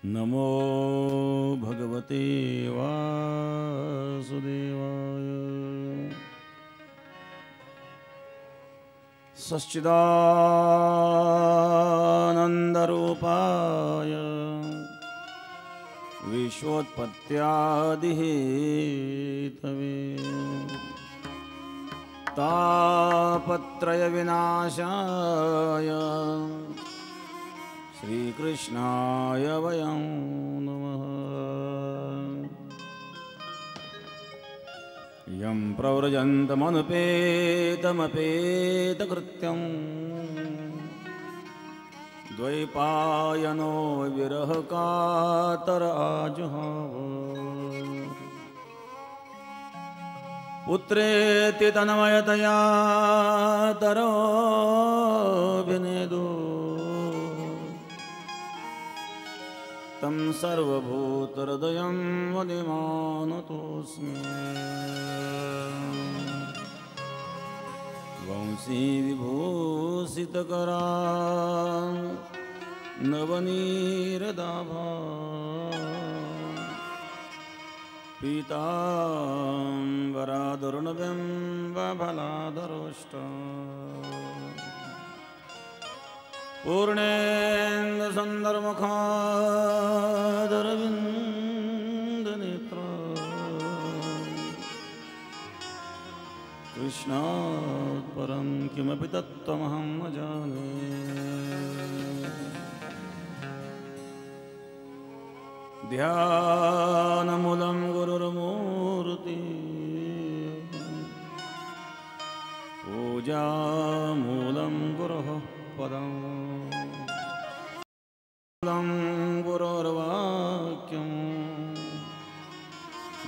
नमो भगवते वासुदेवाय। सच्चिदानन्दरूपाय विश्वोत्पत्त्यादिहेतवे तापत्रय विनाशाय श्रीकृष्णाय वयं नमः। यं प्रव्रजन्तमनुपेतमपेतकृत्यं द्वैपायनो विरहकातर आजुहाव। पुत्रेति तन्मयतया तरोऽभिनेदो तं सर्वभूतहृदयं वदिमानतोऽस्मि। वंशी विभूषितकरां नवनीरदाभा पीताम्बरादरुणबिम्बफलाधरोष्ट पूर्णेन्दुसुन्दरमुखादरविन्दनेत्र कृष्णात् परं किमपि तत्त्वमहं न जाने। ध्यानमूलं गुरुर्मूर्ति पूजामूलं गुरोः पदम् मूलं गुरोर्वाक्यं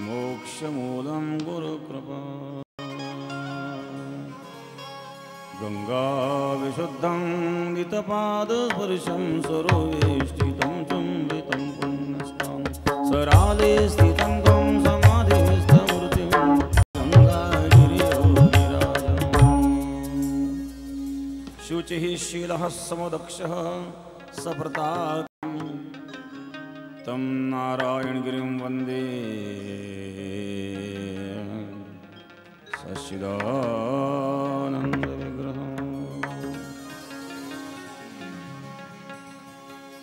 मोक्षमूलं गुरुकृपा। गंगाविशुद्धं नितपादस्पर्शं सरोवेष्टितं चुम्बितं पुण्यस्तं सराले स्थितं तं समाधिस्थमूर्तिं गंगागिरियोगिराजम्। शुचिः शीलः समदक्षः सप्रतापं तं नारायणगिरिं वन्दे सच्चिदानन्दविग्रहम्।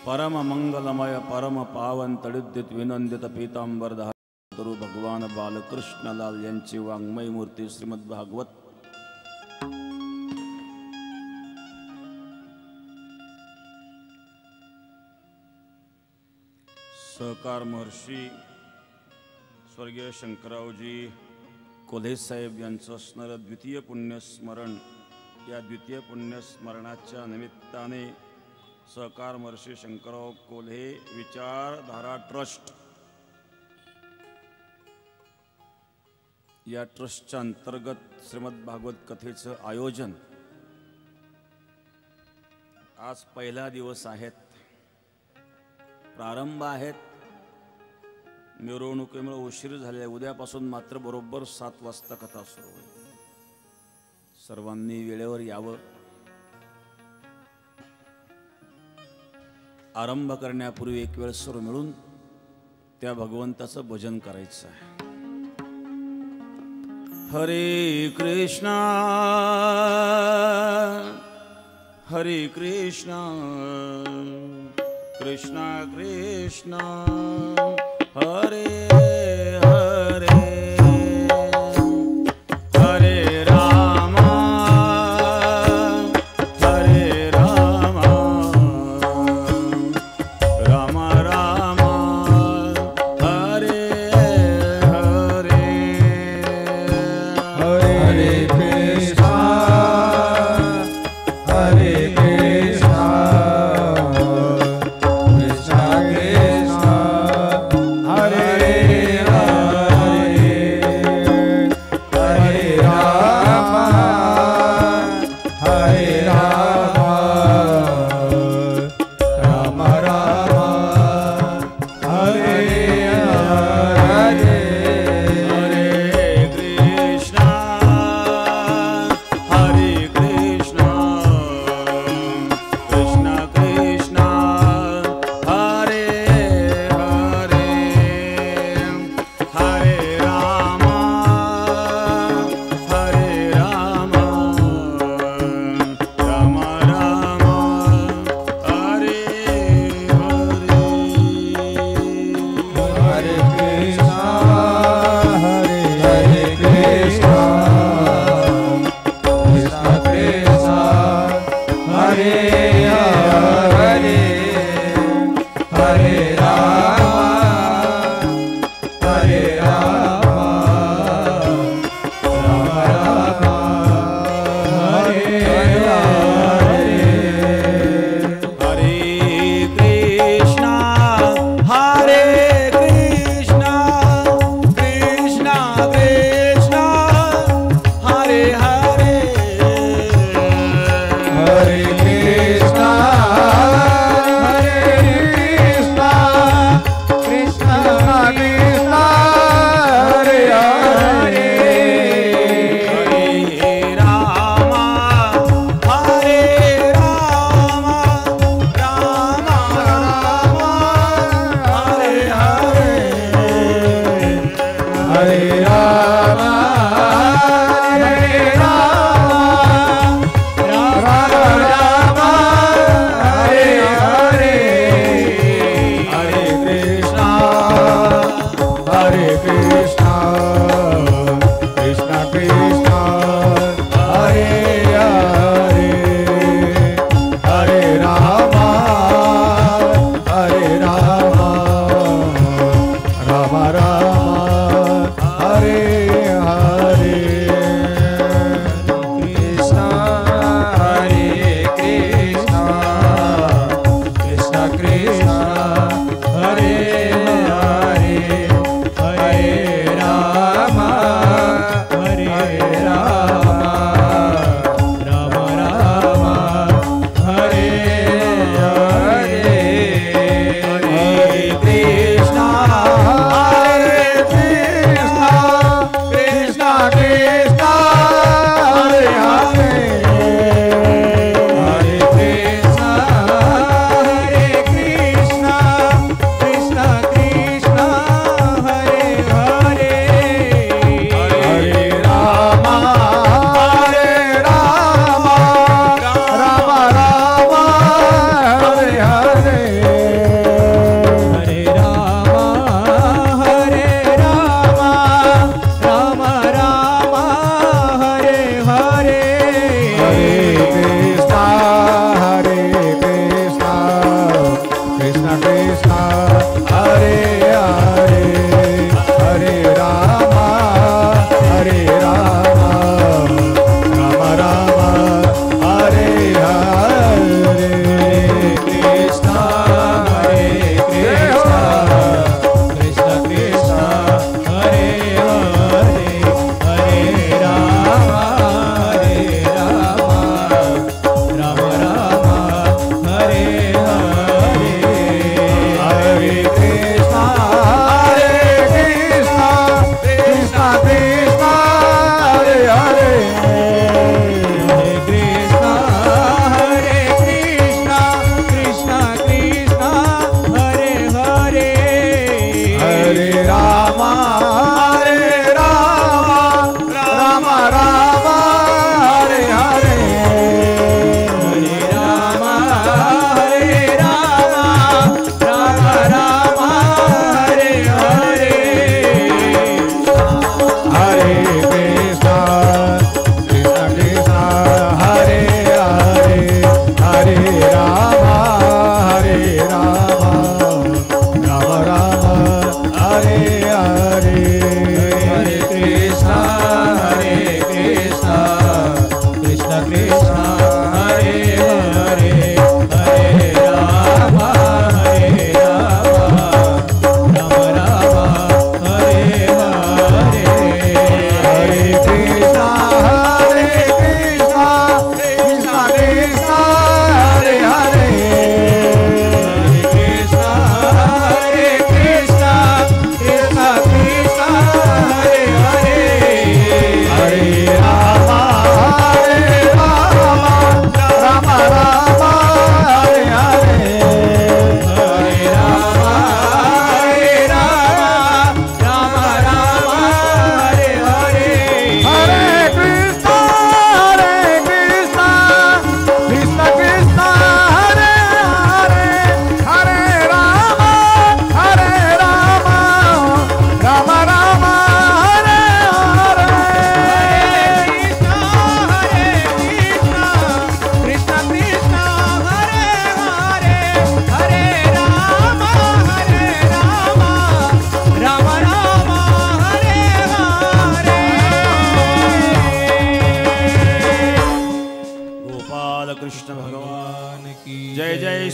परम मंगलमय परम पावन तडिद्दित विनंदित पीतांबरधारी भगवान बालकृष्णलाल यांची वाङ्मय मूर्ती श्रीमद्भागवत सहकार महर्षी स्वर्गीय शंकररावजी कोल्हे साहेब यांचं असणारं द्वितीय पुण्यस्मरण, या द्वितीय पुण्यस्मरणाच्या निमित्ताने सहकार महर्षी शंकरराव कोल्हे विचारधारा ट्रस्ट या ट्रस्टच्या अंतर्गत श्रीमद्भागवत कथेचं आयोजन आज पहिला दिवस आहेत, प्रारंभ आहेत. मिरवणुकीमुळे उशीर झाले. उद्यापासून मात्र बरोबर 7 वाजता कथा सुरू होईल. सर्वांनी वेळेवर यावं. आरंभ करण्यापूर्वी एक वेळ सर्व मिळून त्या भगवंताचं भजन करायचं आहे. हरे कृष्णा हरे कृष्णा कृष्णा कृष्णा हरे हरे हरे राम राम राम हरे हरे हरे कृष्णा हरे कृष्णा कृष्णा कृष्णा हरे हरे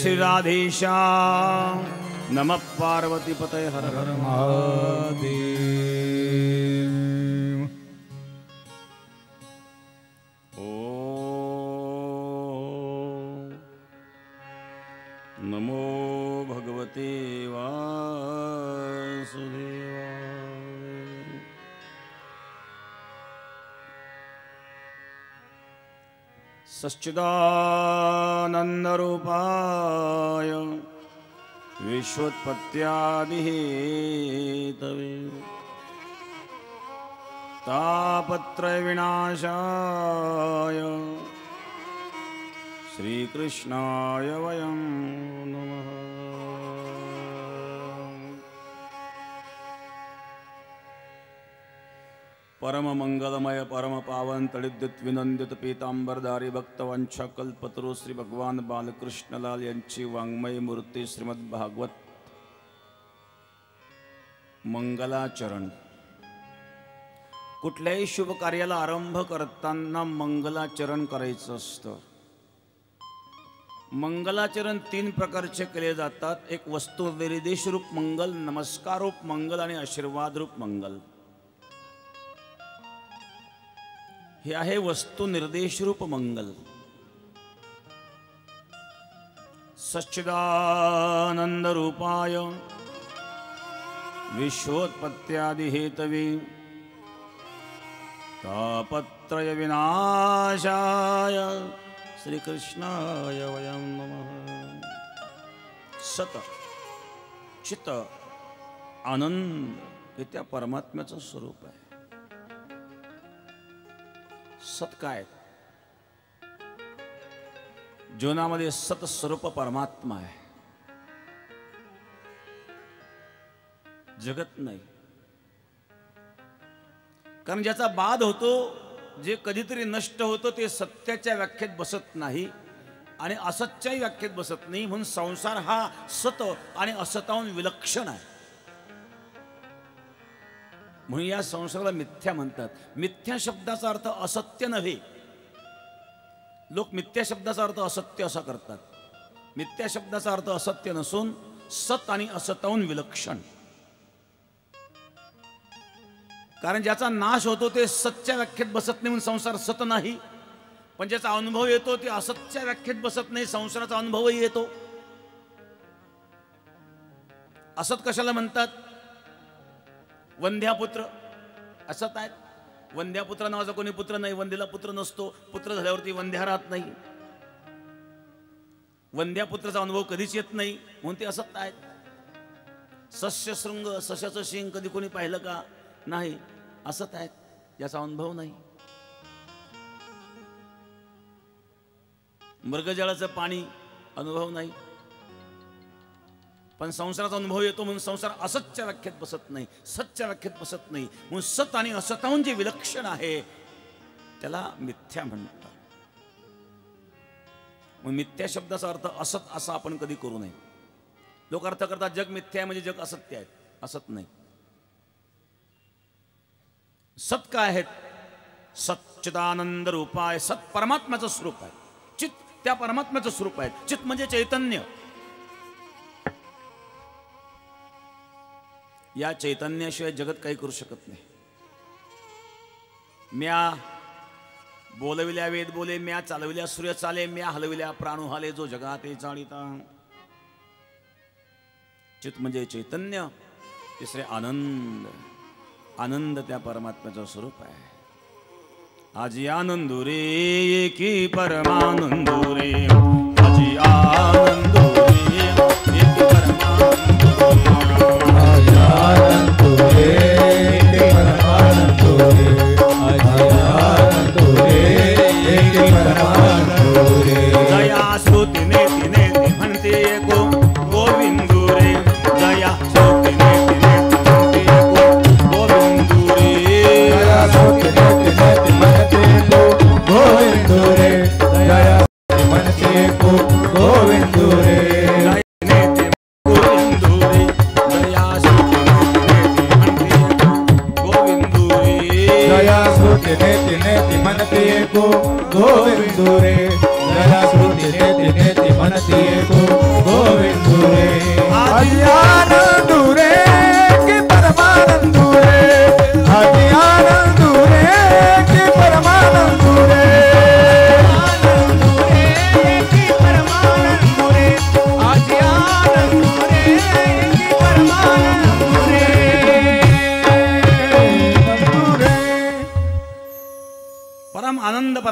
श्री राधेश्याम। नमः पार्वती पतये हर हर महादेव। नमो भगवते वासुदेवाय। सच्चिदानन्दरूपाय विश्वोत्पत्त्यादिहेतवे तापत्रयविनाशाय श्रीकृष्णाय वयं नमः। परम मंगलमय परम पावन तडिद्युत विनंदित पीतांबरधारी भक्तवंशा कल्पतरू श्री भगवान बालकृष्णलाल यांची वाङ्मय मूर्ती श्रीमद भागवत मंगलाचरण। कुठल्याही शुभ कार्याला आरंभ करताना मंगलाचरण करायचं असतं। मंगलाचरण 3 प्रकारचे केले जातात। एक वस्तु निर्देश रूप मंगल, नमस्कार रूप मंगल आणि आशीर्वाद रूप मंगल। हे आहे वस्तु निर्देश रूप मंगल। सच्चिदानंद रूपाय विश्वोत्पत्त्यादि हेतवे तापत्रय विनाशाय श्रीकृष्णाय वयं नमः। सत चित आनंद हे त्या परमात्म्याचं स्वरूप आहे। सत काय? जीवनामध्ये सत स्वरूप परमात्मा आहे, जगत नाही। कारण ज्याचा बाध होतो, जे कधीतरी नष्ट होतं, ते सत्याच्या व्याख्येत बसत नाही आणि असत्याच्या व्याख्येत बसत नाही। म्हणून संसार हा सत आणि असताहून विलक्षण आहे। म्हणून या संसाराला मिथ्या म्हणतात। मिथ्या शब्दाचा अर्थ असत्य नव्हे। लोक मिथ्या शब्दाचा अर्थ असत्य असा करतात। मिथ्या शब्दाचा अर्थ असत्य नसून सत आणि असताहून विलक्षण। कारण ज्याचा नाश होतो ते सत्य व्याख्येत बसत नाही, म्हणून संसार सत नाही। पण ज्याचा अनुभव येतो ते असत्य व्याख्येत बसत नाही, संसाराचा अनुभवही येतो। असत कशाला म्हणतात? वंध्यापुत्र असत आहेत। वंध्यापुत्र नावाचा कोणी पुत्र नाही, वंदेला पुत्र नसतो। पुत्र झाल्यावरती वंध्या राहत नाही। वंध्यापुत्राचा अनुभव कधीच येत नाही, म्हणून ते असत आहेत। सस्य शृंग, सशाचं शिंग कधी कोणी पाहिलं का? नाही, असत आहेत, याचा अनुभव नाही। मृगजळाचं पाणी अनुभव नाही, पण संसाराचा अनुभव येतो। म्हणून संसार असतच्या व्याख्येत बसत नाही, सत्य व्याख्येत बसत नाही। म्हणून सत आणि असताहून जे विलक्षण आहे त्याला मिथ्या म्हणतात। म्हणून मिथ्या शब्दाचा अर्थ असत असा आपण कधी करू नये। लोक अर्थ करतात जग मिथ्या आहे म्हणजे जग असत्य आहे। असत नाही। सत काय आहेत? सच्चिदानंद रूपाय, सत परमात्म्याचं स्वरूप आहे। चित त्या परमात्म्याचं स्वरूप आहे। चित म्हणजे चैतन्य। या चैतन्याशिवाय जगत काही करू शकत नाही। म्या बोलविल्या वेद बोले, म्या चालविल्या सूर्य चाले, म्या हलविल्या प्राणू हाले, जो जगाते चाळिता। चित म्हणजे चैतन्य। तिसरे आनंद। आनंद त्या परमात्म्याचं स्वरूप आहे। आजी आनंदू रे एकी परमानंदू रे, आजी आनंदू रे एकी परमानंदू रे, आनंदू रे एकी परमानंदू रे, आजी आनंदू रे एकी परमानंदू रे। जया श्रुतीने तिने ती म्हणते को गोविंदू रे, जया श्रुतीने तिने ती म्हणते को गोविंदू रे, जया श्रुतीने तिने ती म्हणते को गोविंदू रे, जया म्हणते को गोविंद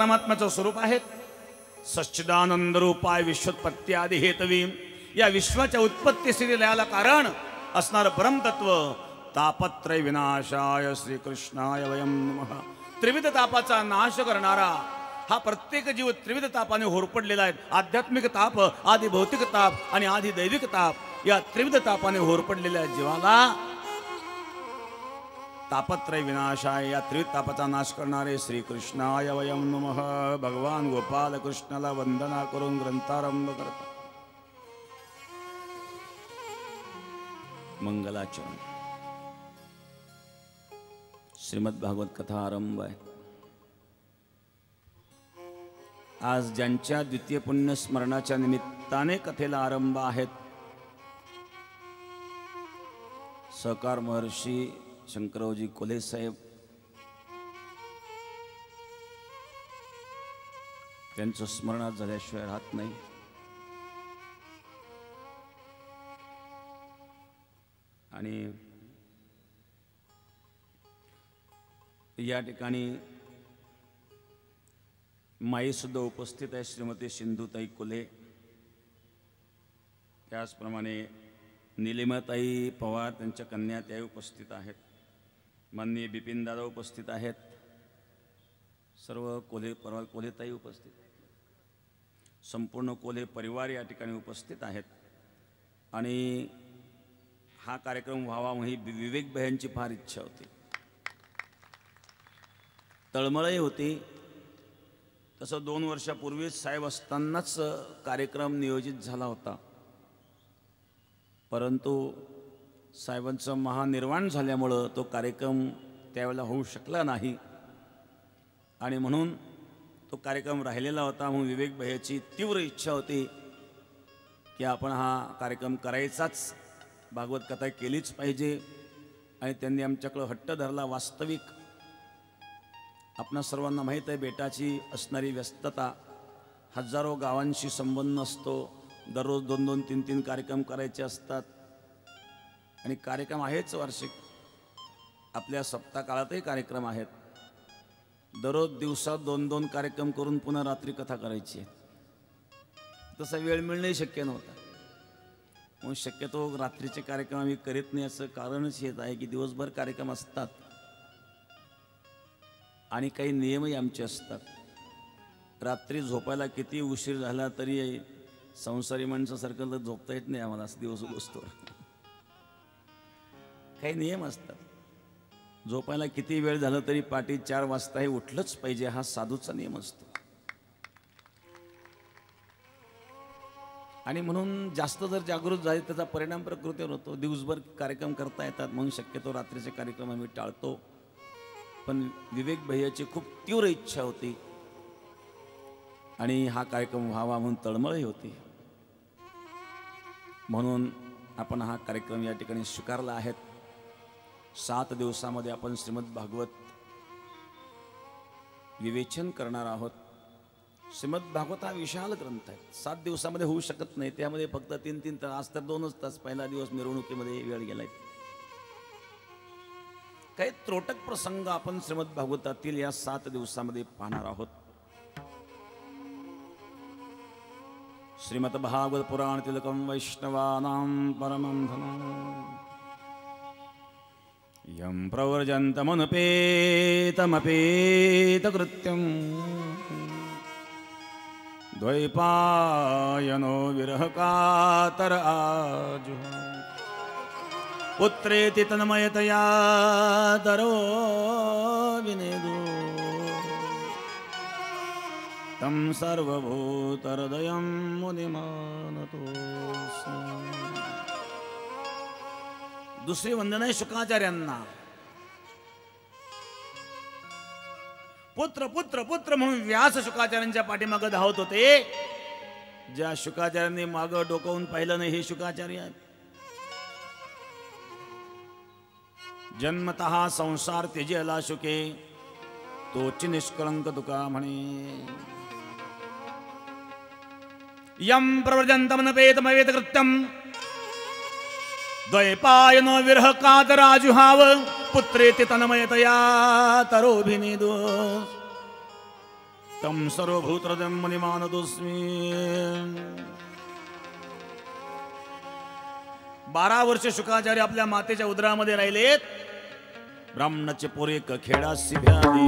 परमात्म्याचं स्वरूप आहेत. सच्चिदानंद रूपाय विश्वोत्पत्ती आदी हेतवी, या विश्वाच्या उत्पत्ती स्थिती लयाला कारण असणारं परमतत्व तापत्रय विनाशाय श्रीकृष्णाय वयम नमः. त्रिविध तापाचा नाश करणारा हा प्रत्येक जीव त्रिविध तापाने होरपडलेला आहे. आध्यात्मिक ताप, आधी भौतिक ताप आणि आधी दैविक ताप, या त्रिविध तापाने होरपडलेल्या जीवाला तापत्रय विनाशाय, या त्रिविध तापाचा नाश करणारे श्रीकृष्णाय वयम नमः. भगवान गोपाल कृष्णाला वंदना करून ग्रंथारंभ करतात. मंगलाचरण. श्रीमद भागवत कथा आरंभ आहे. आज ज्यांच्या द्वितीय पुण्य स्मरणाच्या निमित्ताने कथेला आरंभ आहेत, सहकार महर्षी शंकररावजी कोल्हे साहेब, त्यांचं स्मरणात झाल्याशिवाय राहत नाही. आणि या ठिकाणी माई सुद्धा उपस्थित आहे, श्रीमती सिंधुताई कोल्हे. त्याचप्रमाणे निलिमाताई पवार, त्यांच्या कन्या त्याही उपस्थित आहेत. माननीय बिपिनदादा उपस्थित आहेत. सर्व कोल्हेताई उपस्थित आहेत. संपूर्ण कोल्हे परिवार या ठिकाणी उपस्थित आहेत. आणि हा कार्यक्रम व्हावा म्हणून विवेक भायांची फार इच्छा होती, तळमळही होती. तसं 2 वर्षापूर्वीच साहेब असतानाच कार्यक्रम नियोजित झाला होता, परंतु साहेबांचं महानिर्वाण झाल्यामुळं तो कार्यक्रम त्यावेळेला होऊ शकला नाही. आणि म्हणून तो कार्यक्रम राहिलेला होता. म्हणून विवेक भाईची तीव्र इच्छा होती की आपण हा कार्यक्रम करायचाच, भागवत कथा केलीच पाहिजे. आणि त्यांनी आमच्याकडं हट्ट धरला. वास्तविक आपणा सर्वांना माहीत आहे, बेटाची असणारी व्यस्तता, हजारो गावांशी संबंध असतो, दररोज 2-2, 3-3 कार्यक्रम करायचे असतात. आणि कार्यक्रम आहेच वार्षिक, आपल्या सप्ताह काळातही कार्यक्रम आहेत. दररोज दिवसात 2-2 कार्यक्रम करून पुन्हा रात्री कथा करायची आहे. तसा वेळ मिळणंही शक्य नव्हता. म्हणून शक्यतो रात्रीचे कार्यक्रम आम्ही करीत नाही. असं कारणच हेच आहे की दिवसभर कार्यक्रम असतात आणि काही नियमही आमचे असतात. रात्री झोपायला किती उशीर झाला तरी संसारी माणसासारखं तर झोपता येत नाही आम्हाला. असं दिवस बसतो, काही नियम असतात. झोपायला किती वेळ झाला तरी पाठी 4 वाजता हे उठलंच पाहिजे, हा साधूचा नियम असतो. आणि म्हणून जास्त जर जागृत झाले त्याचा परिणाम प्रकृतीवर होतो. दिवसभर कार्यक्रम करता येतात म्हणून शक्यतो रात्रीचे कार्यक्रम आम्ही टाळतो. पण विवेक भैयाची खूप तीव्र इच्छा होती आणि हा कार्यक्रम व्हावा म्हणून तळमळही होती. म्हणून आपण हा कार्यक्रम या ठिकाणी स्वीकारला आहे. 7 दिवसामध्ये आपण श्रीमद भागवत विवेचन करणार आहोत. श्रीमद भागवत हा विशाल ग्रंथ आहे. 7 दिवसामध्ये होऊ शकत नाही. त्यामध्ये फक्त 3-3 तास, आज तर 2च तास. पहिला दिवस मिरवणुकीमध्ये वेळ गेलाय. काही त्रोटक प्रसंग आपण श्रीमद भागवतातील या 7 दिवसामध्ये पाहणार आहोत. श्रीमद भागवत पुराण तिलकम वैष्णवानां परमं धनम् यं प्रवर्जन्तमनुपेतमपेतकृत्यम् द्वैपायनो विरहकातर आजुः पुत्रेति तन्मयतया दरो विनेदो तं सर्वभूतहृदयं मुनिमानतोऽस्मि. दुसरी वंदना आहे शुकाचार्यांना. पुत्र पुत्र पुत्र म्हणून व्यास शुकाचार्यांच्या पाठीमागं धावत होते. ज्या शुकाचार्यांनी मागं डोकावून पाहिलं नाही हे शुकाचार्य आहेत. जन्मतः संसार त्यजेला शुके तोची निष्कळंक तुका म्हणे. यम प्रव्रजंतमनपेतमवेत कृत्यम द्वैपायनो विरह कातराजुहाव पुत्रेति तन्मयतया तरोभिनेदो. तम सर्वभूतहृदयं मुनिमानतोऽस्मि। 12 वर्ष शुकाचार्य आपल्या मातेच्या उदरामध्ये राहिलेत. ब्राह्मणाचे पोरे खेळासी भ्याली,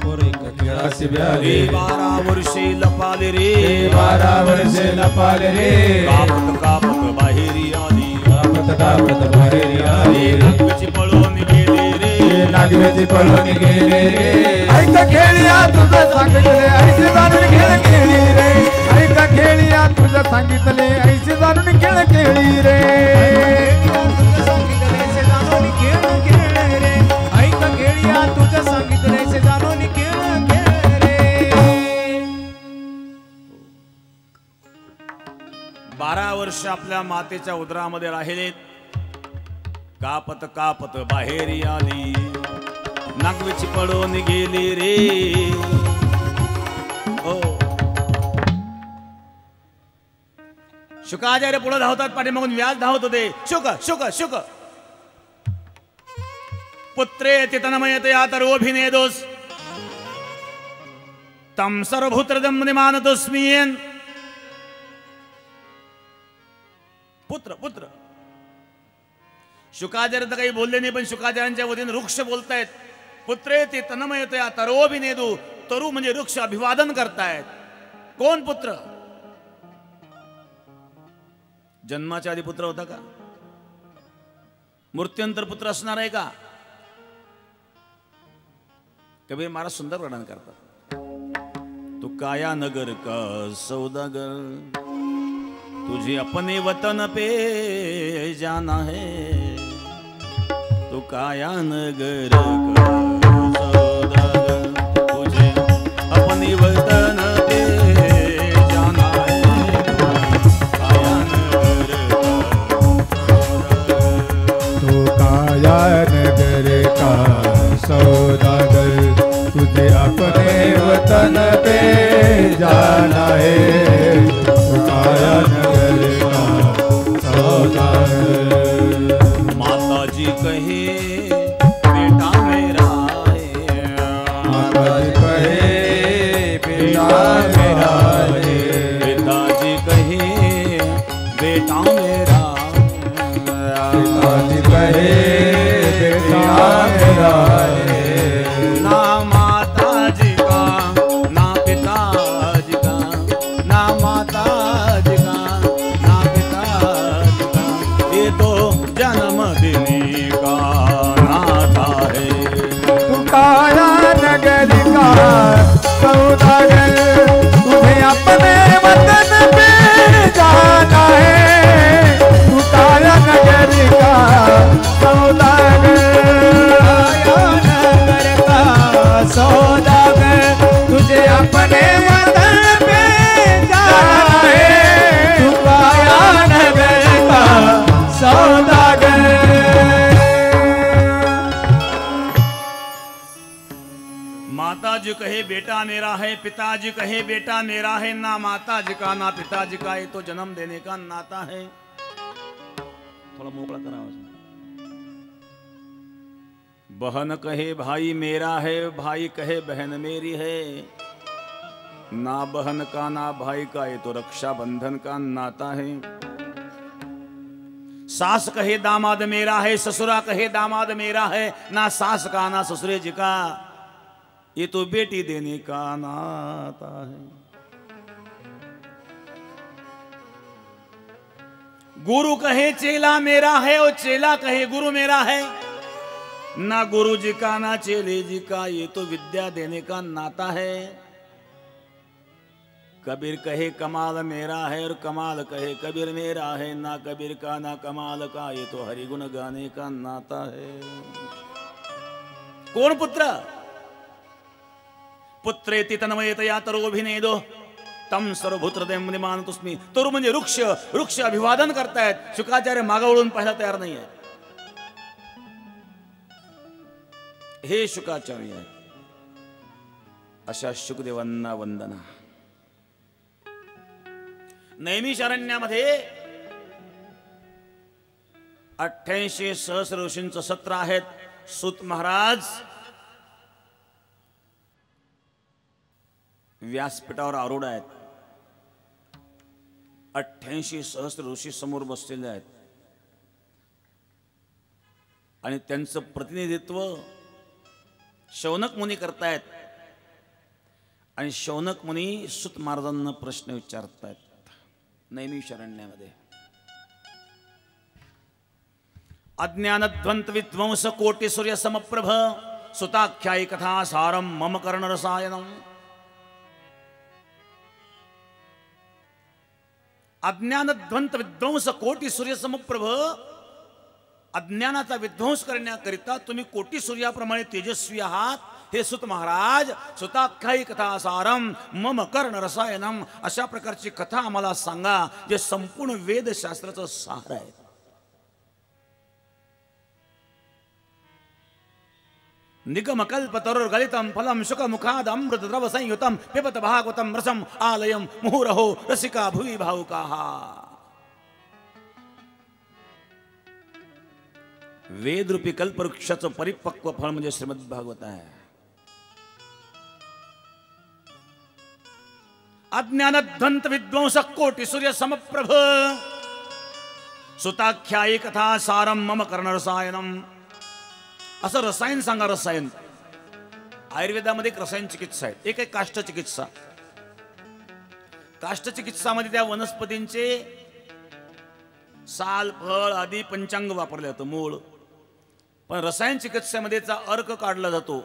पोरे खेळासी भ्याली. 12 वर्षे लपाले रे, 12 वर्षे लपाले रे. कापत कापत बाहेरी आली, कापत कापत बाहेरी आली. नागवेची पळून गेले रे, नागवेची पळून गेले रे. ऐक खेळिया तुझं सांगितले ऐसे जाणून खेळ खेळी रे. ऐक खेळिया तुझं सांगितले ऐसे जाणून खेळ खेळी रे. तुझं सांगितले ऐसे जाणून खेळ खेळ रे. ऐक खेळिया तुझं सांगितले ऐसे जाणून खेळ खेळ रे. 12 वर्ष आपल्या मातेच्या उदरामध्ये राहिलेत. कापत कापत बाहेरी आली, नागवेची पळून गेली रे. हो, शुकाचार्य पुढे धावतात, पाठीमागून व्यास धावत होते. शुक शुक शुक पुत्रे तितनमयते यातरोभिनेदोस तम सर्वभूतहृदयं मुनिमानतोऽस्मि. पुत्र पुत्र शुकाचार्य तर काही बोलले नाही, पण शुकाचार्यांच्या वतीने वृक्ष बोलतायत. पुत्रे ते तन्मयतया तरोभिनेदू. तरु म्हणजे वृक्ष अभिवादन करतायत. कोण पुत्र? जन्माच्या आधी पुत्र होता का? मृत्यूनंतर पुत्र असणार आहे का? कबीर महाराज सुंदर वर्णन करतात. तू काया नगर का सौदागर, तुझे अपने वतन पे जाना है. तू काया नगर का सौदागर, तुझे अपने वतन पे जाना है. काया नगर का सौदागर, तुझे अपने वतन पे जाना है. काया नगर का सौदागर. माता जी कहे बेटा मेरा है, माता जी कहे बेटा मेरा है. पिताजी कहे बेटा मेरा, पिताजी कहे बेटा मेरा है. ना माता जी का ना पिताजी का, ना माता जी का ना पिताजी का, ये तो जन्म देने का नाता है. तू काया नगर का सौदागर, तुझे अपने वतन पे जाना है. तू काया नगर का सौदागर, काया नगर का सौदागर, तुझे अपने वतन पे जाना है. तू काया नगर का सौदागर. माता जी कहे बेटा मेरा है, पिताजी कहे बेटा मेरा है. ना माता जी का ना पिताजी का, ये तो जन्म देने का नाता है. थोड़ा मोकळा करा आवाज. बहन कहे भाई मेरा है, भाई कहे बहन मेरी है. ना बहन का ना भाई का, ये तो रक्षा बंधन का नाता है. सास कहे दामाद मेरा है, ससुरा कहे दामाद मेरा है. ना सास का ना ससुरे जी का, ये तो बेटी देने का नाता है. गुरु कहे चेला मेरा है और चेला कहे गुरु मेरा है. ना गुरु जी का ना चेले जी का, ये तो विद्या देने का नाता है. कबीर कहे कमाल मेरा है और कमाल कहे कबीर मेरा है. ना कबीर का ना कमाल का, ये तो हरिगुण गाने का नाता है. कोण पुत्र? पुत्रेति तन्मयतया तरोभिनेदो तम सर्वभूतहृदयं मुनिमानतोऽस्मि. तरू म्हणजे वृक्ष. वृक्ष अभिवादन करतायत. शुकाचार्य मागावळून पाहायला तयार नाही आहे. हे शुकाचार्य, अशा शुकदेवांना वंदना. नैमिषारण्यामध्ये 88 सहस्र ऋषींचं सत्र आहेत. सूत महाराज व्यासपीठावर आरूढ आहेत. 88 सहस्र ऋषी समोर बसलेले आहेत आणि त्यांचं प्रतिनिधित्व शौनक मुनी करतायत. आणि शौनक मुनी सुत महाराजांना प्रश्न विचारतायत नैमिषारण्यामध्ये. अज्ञानध्वंत विध्वंस कोटी सूर्य समप्रभ सुताख्यायी कथा सारम मम कर्ण रसायनम. अज्ञानध्वंत विध्वंस कोटी सूर्य समप्रभ, अज्ञानाचा विध्वंस करण्याकरिता तुम्ही कोटी सूर्याप्रमाणे तेजस्वी आहात. हे सुत महाराज, सुताख्यायी कथा सारम मम कर्ण रसायनम, अशा प्रकारची कथा आम्हाला सांगा जे संपूर्ण वेदशास्त्राचं सार आहे. निगमकल्पतरुर्गलितं फलं शुकमुखाद अमृतद्रव संयुतं पिबत भागवतं रसं आलयं मुहुरहो रसिका भुवि भावुकाः. वेदरूपी कल्पवृक्षाचं परिपक्व फळ म्हणजे श्रीमद भागवत आहे. अज्ञानध्वंत विध्वंस कोटी सूर्य समप्रभ सुताख्यायी कथा सारम मम कर्ण रसायनम. असं रसायन सांगा. रसायन आयुर्वेदामध्ये एक रसायन चिकित्सा आहे, एक आहे काष्ठ चिकित्सा. काष्ठ चिकित्सामध्ये त्या वनस्पतींचे साल फळ आदी पंचांग वापरले जातं, मूळ. पण रसायन चिकित्सेमध्ये त्याचा अर्क काढला जातो.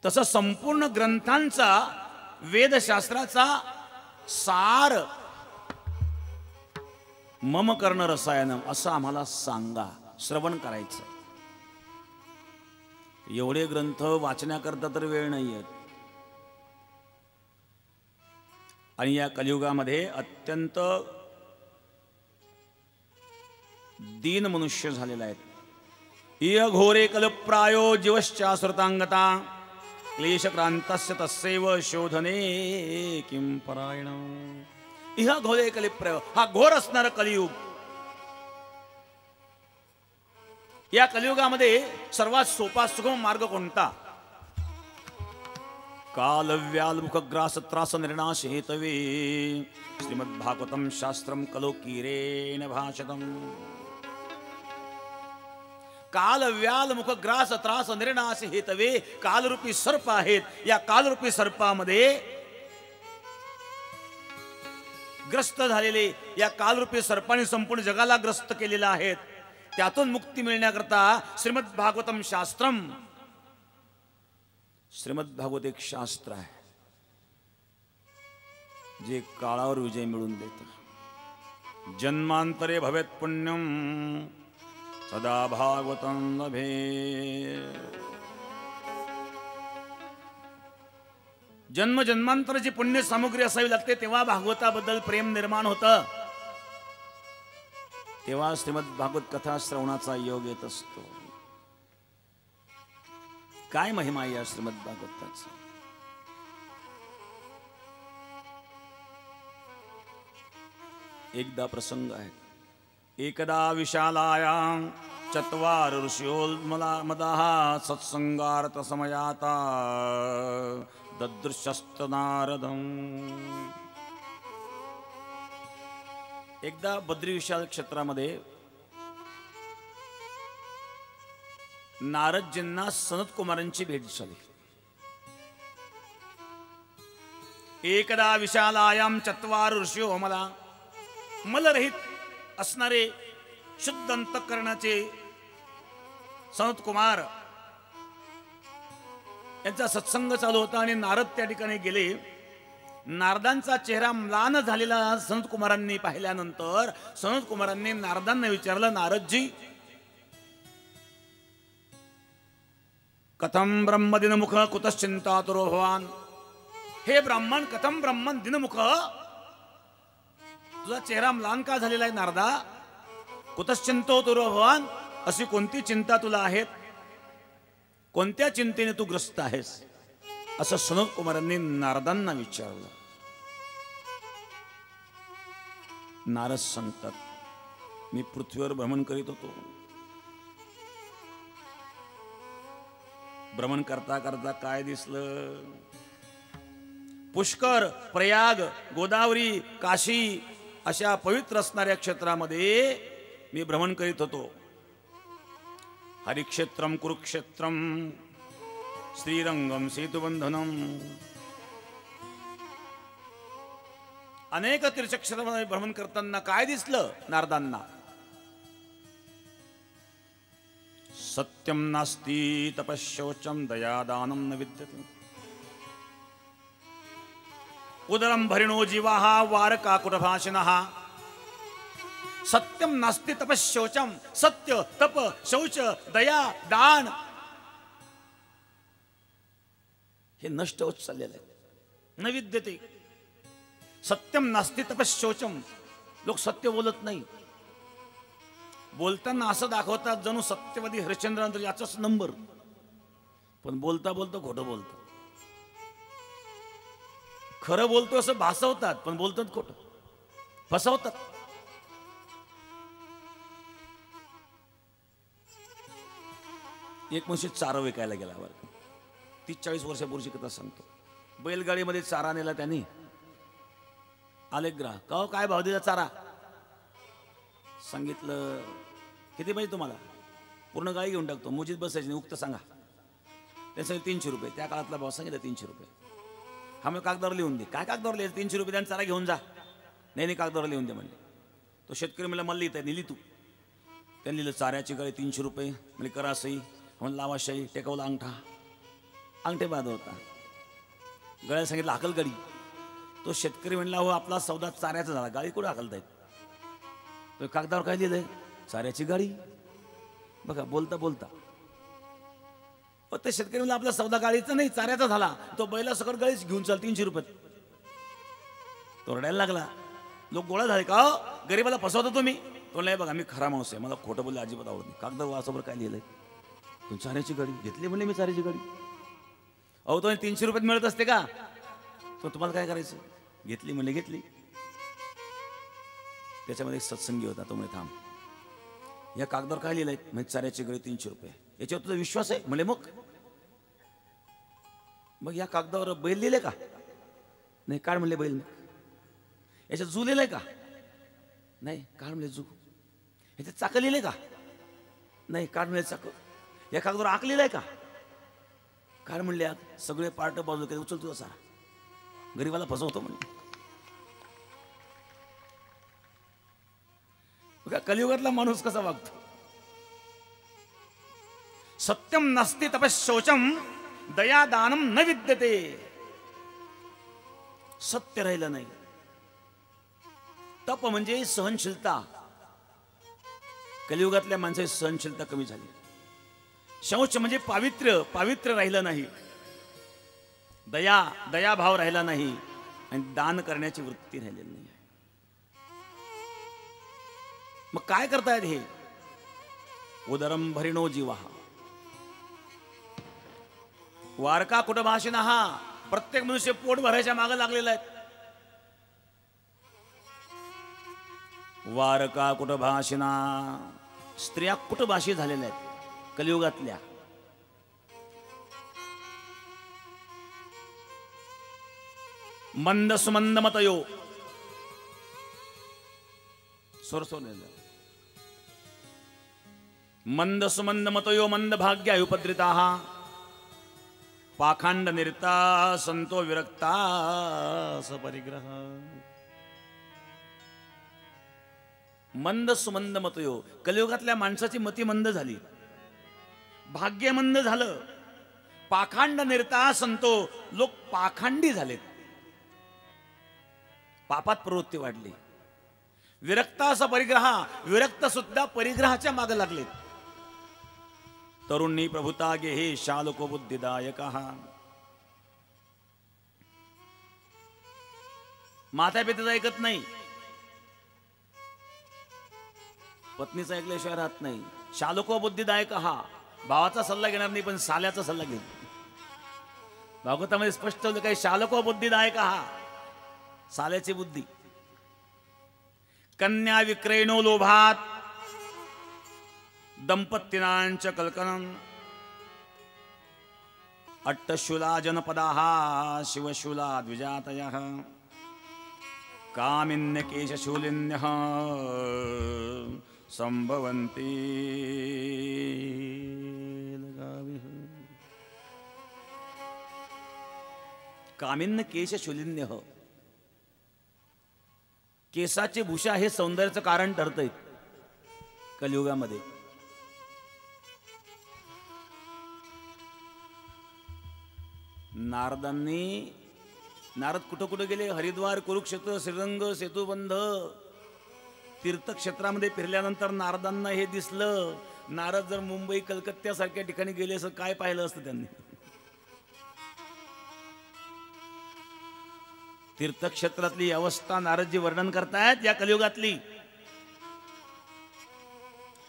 तसं संपूर्ण ग्रंथांचा वेदशास्त्राचा सार मम कर्ण रसायनम असं आम्हाला सांगा, श्रवण करायचं. एवढे ग्रंथ वाचण्याकरता तर वेळ नाहीये. आणि या कलियुगामध्ये अत्यंत दीन मनुष्य झालेला आहेत. इह घोरे कलप्रायो जीवश्चासृतांगता क्लेशक्रांतस्य तस्यैव शोधने किं परायणं. इह घोरे कलिप्रायो, हा घोर असणारा कलियुग. या कलियुगामध्ये सर्वात सोपा सुगम मार्ग कोणता? काल व्याल मुख ग्रास त्रास निर्णाश हेतवे श्रीमद्भागवतम शास्त्रम कलोकीरेण भाषतम. काल व्याल मुख ग्रास त्रास निर्णाश हेतवे, कालरूपी सर्प आहेत. या कालरूपी सर्पामध्ये ग्रस्त झालेले, या कालरूपी सर्पाने संपूर्ण जगाला ग्रस्त केलेला आहे. त्यातून मुक्ती मिळण्याकरता श्रीमद भागवतम शास्त्रम, श्रीमद भागवत एक शास्त्र आहे जे काळावर विजय मिळवून देतं. जन्मांतरे भवेत पुण्यम सदा भागवतम लभे. जन्म जन्मांतराची पुण्य सामुग्री असावी लागते, तेव्हा भागवताबद्दल प्रेम निर्माण होतं. तेव्हा श्रीमद भागवत कथा श्रवणाचा योग येत असतो. काय महिमा या श्रीमद भागवताचा. एकदा प्रसंग आहे. एकदा विशालायां चत्वार ऋषयोल्मदाः सत्संगार्थ समयाता ददृशस्त नारदं. एकदा बद्री विशाल क्षेत्रामध्ये नारदजींना सनत कुमारांची भेट झाली. एकदा विशालायां चत्वार ऋषयो मला, मलरहित असणारे शुद्ध अंतःकरणाचे सनत कुमार यांचा सत्संग चालू होता आणि नारद त्या ठिकाणी गेले. नारदांचा चेहरा म्लान झालेला सनत कुमारांनी पाहिल्यानंतर सनत कुमारांनी नारदांना विचारलं, नारदजी कथम ब्रह्म दिनमुख कुतश्चिंतातुरो भवान. हे ब्राह्मण, कथम ब्रह्मन दिनमुख, तुझा चेहरा म्लान का झालेला आहे नारदा? कुतश्चिंतातुरो भवान, अशी कोणती चिंता तुला आहे? कोणत्या चिंतेने तू ग्रस्त आहेस? असं सनत कुमारांनी नारदांना विचारलं. नारद सांगतात, मी पृथ्वीवर भ्रमण करीत होतो. भ्रमण करता करता काय दिसलं? पुष्कर, प्रयाग, गोदावरी, काशी अशा पवित्र असणाऱ्या क्षेत्रामध्ये मी भ्रमण करीत होतो. हरिक्षेत्रम, कुरुक्षेत्रम, श्रीरंगम, सेतुबंधनम, अनेक तीर्थक्षेत्रामध्ये भ्रमण करताना काय दिसलं नारदांना? सत्यम नास्ति तपश्शौचम दयादानम न विद्यते. उदरम भरिणो जीवाः वारकाकुटभाषिणः. सत्यम नास्ति तपश्शौचम. सत्य, तप, शौच, दया, दान हे नष्ट होत चाललेलं आहे. न विद्यते. सत्यम नास्ति तपश्शौचम. लोक सत्य बोलत नाही. बोलताना असं दाखवतात जणू सत्यवादी हरिश्चंद्रानंतर याचाच नंबर, पण बोलता बोलता खोटं बोलतात. खरं बोलतो असं भासवतात पण बोलतात खोटं, फसवतात. एक मनुष्य चारा विकायला गेला. बरं 30-40 वर्षापूर्वीची कथा सांगतो. बैलगाडीमध्ये चारा नेला त्यांनी. आले ग्राहक, का काय भाव दिला चारा? सांगितलं किती पाहिजे तुम्हाला? पूर्ण गाडी घेऊन टाकतो, मुजीत बसायची नाही, उक्त सांगा. त्यासाठी 300 रुपये. त्या काळातला भाव सांगितलं 300 रुपये. हा मग कागदावर लिहून दे. काय कागदावर लिहायचं? 300 रुपये द्या, चारा घेऊन जा. नाही कागदावर लिहून दे म्हणले. तो शेतकरी मला लिहिता लिहिली तू. त्यांनी लिहिलं चाऱ्याची गाडी 300 रुपये. म्हणजे करा सही, म्हणून लावा शाही, टेकवला अंगठा. अंगठे बाद होता. गळ्याला सांगितलं हाकल गाडी. तो शेतकरी म्हणला हो आपला सौदा चाऱ्याचा झाला, गाडी कुठे हाकलतायत? तो कागदावर काय लिहिलंय? चाऱ्याची गाडी. बघा बोलता बोलता ते शेतकरी म्हणला आपला सौदा गाडीचा नाही चाऱ्याचा झाला. तो बैला सकट गाडीच घेऊन चाल 300 रुपये. तो रडायला लागला. लोक गोळा झाले, का गरीबाला फसवतो तुम्ही? तो नाही बघा मी खरा माणूस आहे, मला खोटं बोलले अजिबात आवडत नाही. कागदावर वाचावर काय लिहिलंय? तू चाऱ्याची गाडी घेतली म्हणले. मी चाऱ्याची गाडी. अहो तो 300 रुपयात मिळत असते का? तो तुम्हाला काय करायचं? घेतली म्हणले घेतली. त्याच्यामध्ये एक सत्संगी होता. तो म्हणे थांब, या कागदावर काय लिहिलंय? म्हणजे चाऱ्याची गाडी 300 रुपये. याच्यावर तुझा विश्वास आहे? म्हणले मग या कागदावर बैल लिहिले का? नाही. काढ म्हणले बैल. याच्यात जू लिहिलंय का? नाही. काढ म्हणले जू. याच्यात चाक लिहिले का? नाही. काढ म्हणले चाक. या कागदावर आक लिहिलंय का? काढ म्हणले आक. सगळे पार्ट बाजू काही उचल तुझा सारा. गरीबाला फसवतो म्हणजे. कलियुगातला माणूस कसा वागतो? सत्यम नास्ति तपश्शौचम दयादानम न विद्यते. सत्य राहिलं नाही. तप म्हणजे सहनशीलता. कलियुगातल्या माणसाची सहनशीलता कमी झाली. शौच म्हणजे पावित्र्य राहिलं नाही. दयाभाव राहिला नाही. आणि दान करण्याची वृत्ती राहिलेली नाही. मग काय करतायत हे? उदरम भरिणो जीवा वारका कुटभाषिणः. प्रत्येक मनुष्य पोट भरायच्या मागे लागलेला आहे. वारका कुटभाषिणा. स्त्रिया कुटभाषी झालेल्या आहेत कलियुगातल्या. मंद सुमंद मतयो. मंद सुमंद मतयो मंद भाग्या उपद्रिता. पाखंड निरता संतो विरक्ता सपरिग्रह. मंद सुमंद मतयो. कलियुगातल्या माणसाची मती मंद झाली, भाग्य मंद झालं. पाखंड निरता संतो. लोक पाखंडी झालेत. पापात प्रवृत्ती वाढली. विरक्ता असा परिग्रह. विरक्त सुद्धा परिग्रहाच्या मागे लागले. तरुणी प्रभुता गे हे शालको बुद्धिदायक. माता पित्याचं ऐकत नाही, पत्नीचं ऐकल्याशिवाय राहत नाही. शालको बुद्धिदायक. भावाचा सल्ला घेणार नाही पण साल्याचा सल्ला घेईल. भागवतामध्ये स्पष्ट होतं काही शालको बुद्धिदायक. साल्याची बुद्धी. कन्या विक्रयणो लोभात दंपत्तीनांच कल्कनम. अट्टशूला जनपदाः शिवशूला द्विजातयः कामिन्यकेशशूलिन्यः संभवन्ति कामिन्य केशशूलिन्यः. केसाची भूषा हे सौंदर्याचं कारण ठरतंय कलियुगामध्ये. नारद कुठं कुठं गेले? हरिद्वार, कुरुक्षेत्र, श्रीरंग, सेतुबंध तीर्थक्षेत्रामध्ये फिरल्यानंतर नारदांना हे दिसलं. नारद जर मुंबई कलकत्त्यासारख्या ठिकाणी गेले असं काय पाहिलं असतं त्यांनी? तीर्थक्षेत्रातली अवस्था नारदजी वर्णन करतायत या कलियुगातली.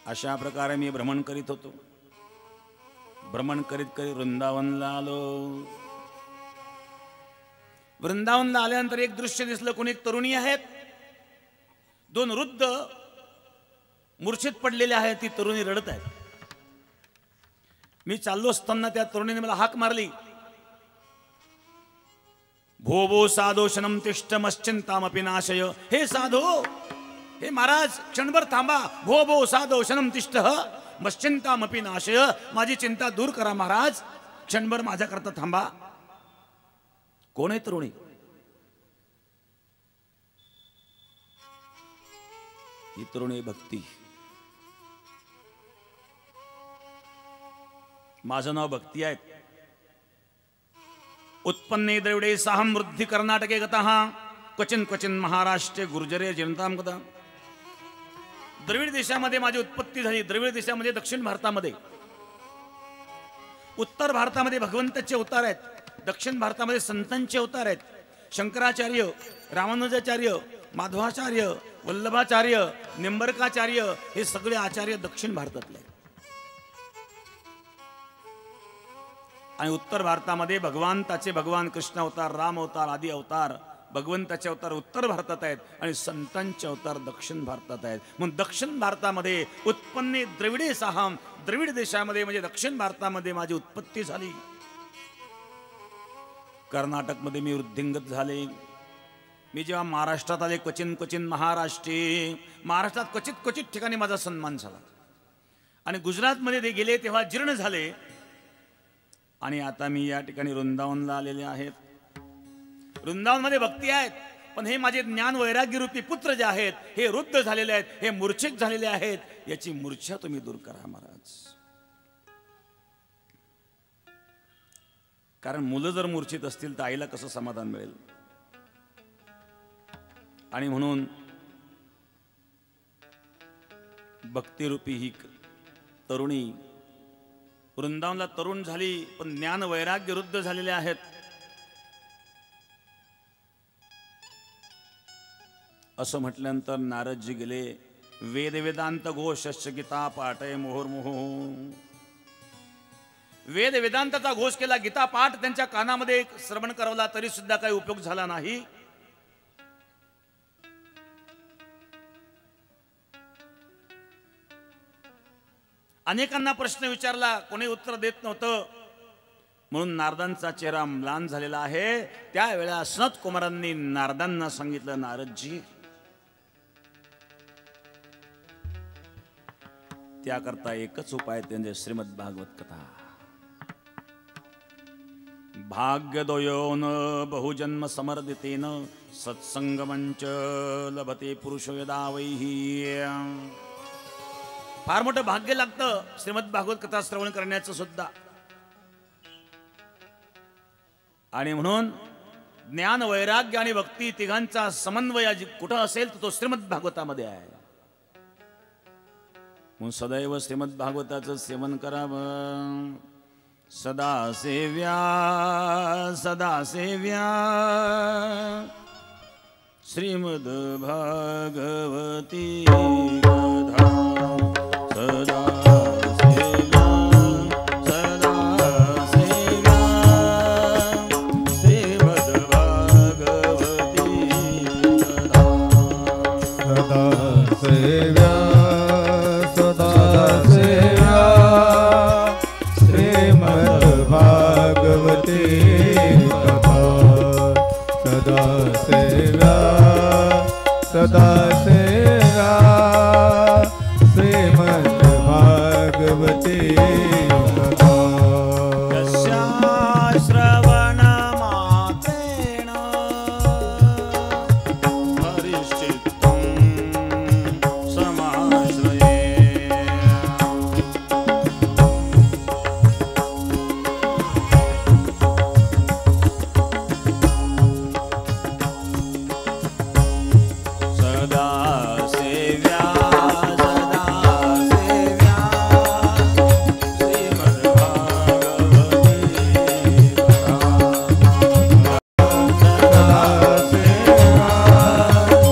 अशा प्रकारे मी भ्रमण करीत होतो. भ्रमण करीत करीत वृंदावनला आलो. वृंदावनला आल्यानंतर एक दृश्य दिसलं. कोणी एक तरुणी आहेत, दोन वृद्ध मूर्छित पडलेले आहेत. ती तरुणी रडत आहे. मी चाललो असताना त्या तरुणीने मला हाक मारली. भो भो साधोशनम तिष्ठमश्चिंतामपि नाशय. हे साधो, हे महाराज क्षणभर थांबा. भो भो साधोशनम तिष्ठ मश्चिंतामपि नाशय. माझी चिंता दूर करा महाराज, क्षणभर माझ्याकरता थांबा. कोण आहे तरुणी? ही तरुणी भक्ती. माझं नाव भक्ती आहे. उत्पन्ने द्रविडे साहम वृद्धी कर्नाटके गतः क्वचिन क्वचिन महाराष्ट्रे गुर्जरे जनताम गता. द्रविड देशामध्ये माझी उत्पत्ती झाली. द्रविड देशामध्ये दक्षिण भारतामध्ये. उत्तर भारतामध्ये भगवंताचे अवतार आहेत. दक्षिण भारतामध्ये संतांचे अवतार आहेत. शंकराचार्य, रामानुजाचार्य, माधवाचार्य, वल्लभाचार्य, निंबरकाचार्य हे सगळे आचार्य दक्षिण भारतातले आहेत. आणि उत्तर भारतामध्ये भगवंताचे भगवान कृष्ण अवतार, राम अवतार आदी अवतार भगवंताचे अवतार उत्तर भारतात आहेत आणि संतांचे अवतार दक्षिण भारतात आहेत. म्हणून दक्षिण भारतामध्ये उत्पन्ने द्रविडे साहम, द्रविड देशामध्ये म्हणजे दक्षिण भारतामध्ये माझी उत्पत्ती झाली. कर्नाटकमध्ये मी वृद्धिंगत झाले. मी जेव्हा महाराष्ट्रात आले क्वचिन क्वचिन महाराष्ट्रे, महाराष्ट्रात क्वचित क्वचित ठिकाणी माझा सन्मान झाला. आणि गुजरातमध्ये ते गेले तेव्हा जीर्ण झाले. आणि आता मी या ठिकाणी वृंदावनला आलेले आहेत. वृंदावनमध्ये भक्ती आहेत, पण हे माझे ज्ञान वैराग्य रूपी पुत्र जे आहेत हे वृद्ध झालेले आहेत, हे मूर्छित झालेले आहेत. याची मूर्छा तुम्ही दूर करा महाराज. कारण मुलं जर मूर्छित असतील तर आईला कसं समाधान मिळेल? आणि म्हणून भक्तिरूपी ही तरुणी वृंदावनला तरुण झाली, पण ज्ञान वैराग्य वृद्ध झालेले आहेत. असं म्हटल्यानंतर नारदजी गेले. वेद वेदांत घोषश्च गीता पाठय मुहुर्मुहु. वेद वेदांताचा घोष केला, गीता पाठ त्यांच्या कानामध्ये श्रवण करवला, तरी सुद्धा काही उपयोग झाला नाही. अनेकांना प्रश्न विचारला, कोणी उत्तर देत नव्हतं. म्हणून नारदांचा चेहरा म्लान झालेला आहे. त्यावेळेला सनत कुमारांनी नारदांना सांगितलं, नारदजी त्याकरता एकच उपाय, म्हणजे श्रीमद भागवत कथा. भाग्यदोयोन बहुजन्म समर्दितेन सत्संगमंच लभते पुरुष यदा वैहि. फार मोठं भाग्य लागतं श्रीमद भागवत कथा श्रवण करण्याचं सुद्धा. आणि म्हणून ज्ञान वैराग्य आणि भक्ती तिघांचा समन्वय कुठं असेल तर तो श्रीमद भागवतामध्ये आहे. म्हणून सदैव श्रीमद भागवताचं सेवन करावं. सदा सेव्या सदा सेव्या श्रीमद भागवती कथा. सदा सेव्या सदा सेव्या श्रीमद भागवती कथा. सदा सेव्या सदा सेव्या श्रीमद् भागवती सेव्या सदा सेव्या श्रीमद्भागवती सदा सेवा सदा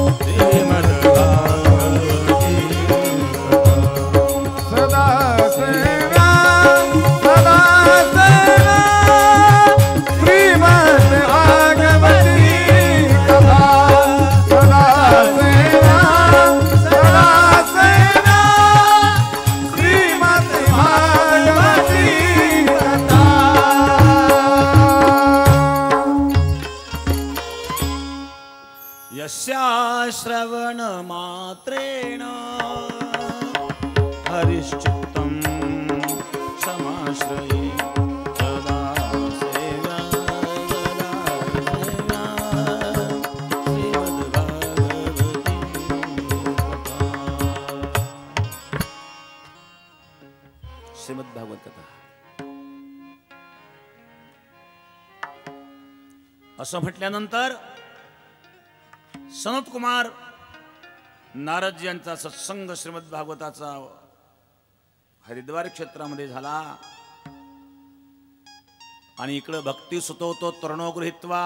सेवा श्रीमद् भागवती कथा सदा सेवा सदा सेवा श्रीमद् भागवती कथा यस्या श्रवण मात्रेण हरिश्चित्तं समाश्रये सदा सेवा सदा सेवा श्रीमद्भागवती कथा श्रीमद्भागवत कथा असं म्हटल्यानंतर सनत कुमार नारद यांचा सत्संग श्रीमद भागवताचा हरिद्वार क्षेत्रामध्ये झाला आणि इकडं भक्ती सुतवतो तरुणो गृहीत्वा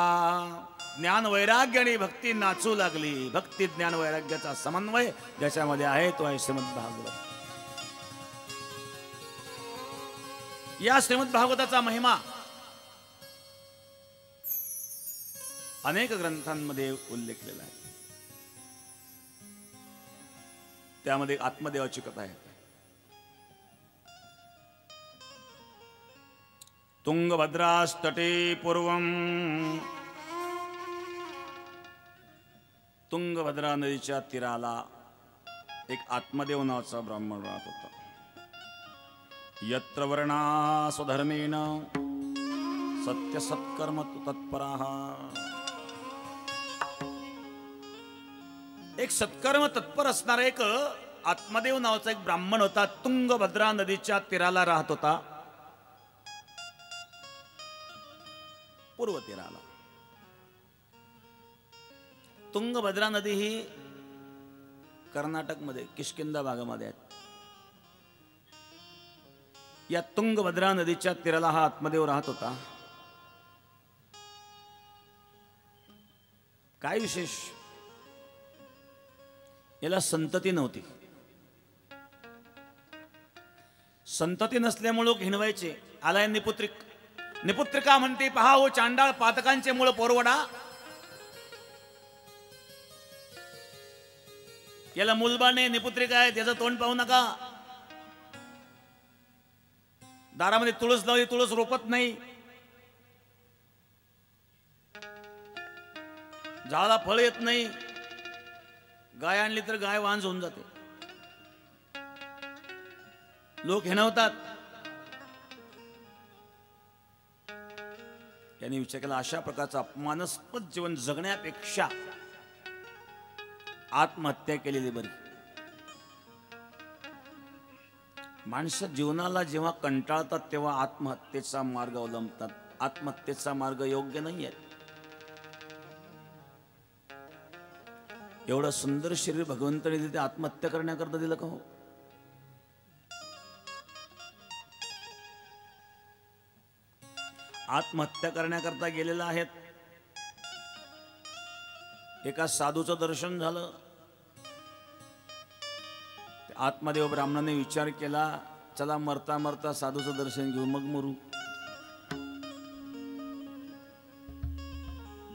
ज्ञान वैराग्य आणि भक्ती नाचू लागली. भक्ती ज्ञान वैराग्याचा समन्वय ज्याच्यामध्ये आहे तो आहे श्रीमद भागवत. या श्रीमद भागवताचा महिमा अनेक ग्रंथांमध्ये उल्लेखलेला आहे. त्यामध्ये आत्मदेवाची कथा आहे. तुंगभद्रास्तटे पूर्वम तुंगभद्रा नदीच्या तीराला एक आत्मदेव नावाचा ब्राह्मण राहत होता. यत्र वर्णा स्वधर्मेण सत्य सत्कर्म तत्पराः. एक सत्कर्म तत्पर असणारा एक आत्मदेव नावाचा एक ब्राह्मण होता. तुंगभद्रा नदीच्या तीराला राहत होता. पूर्व तीराला. तुंगभद्रा नदी ही कर्नाटकमध्ये किष्किंधा भागामध्ये आहे. या तुंगभद्रा नदीच्या तीराला हा आत्मदेव राहत होता. काय विशेष, याला संतती नव्हती. संतती नसल्यामुळे लोक हिणवायचे. आलाय निपुत्रिक. निपुत्रिका म्हणते पहा हो चांडाळ पातकांचे मूळ पोरवडा. याला मूलबाळ नाही, निपुत्रिका आहे, त्याचं तोंड पाहू नका. दारामध्ये तुळस लावली, तुळस रोपत नाही. झाडाला फळ येत नाही. गाय आणली तर गाय वांज होऊन जाते. लोक हिणवतात. यांनी विचार केला अशा प्रकारचा अपमानास्पद जीवन जगण्यापेक्षा आत्महत्या केलेली बरी. माणसं जीवनाला जेव्हा कंटाळतात तेव्हा आत्महत्येचा मार्ग अवलंबतात. आत्महत्येचा मार्ग योग्य नाही आहे. एवढं सुंदर शरीर भगवंताने तिथे आत्महत्या करण्याकरता दिलं का हो? आत्महत्या करण्याकरता गेलेला आहेत. एका साधूचं दर्शन झालं. आत्मदेव ब्राह्मणाने विचार केला चला मरता मरता साधूचं दर्शन घेऊ मग मरू.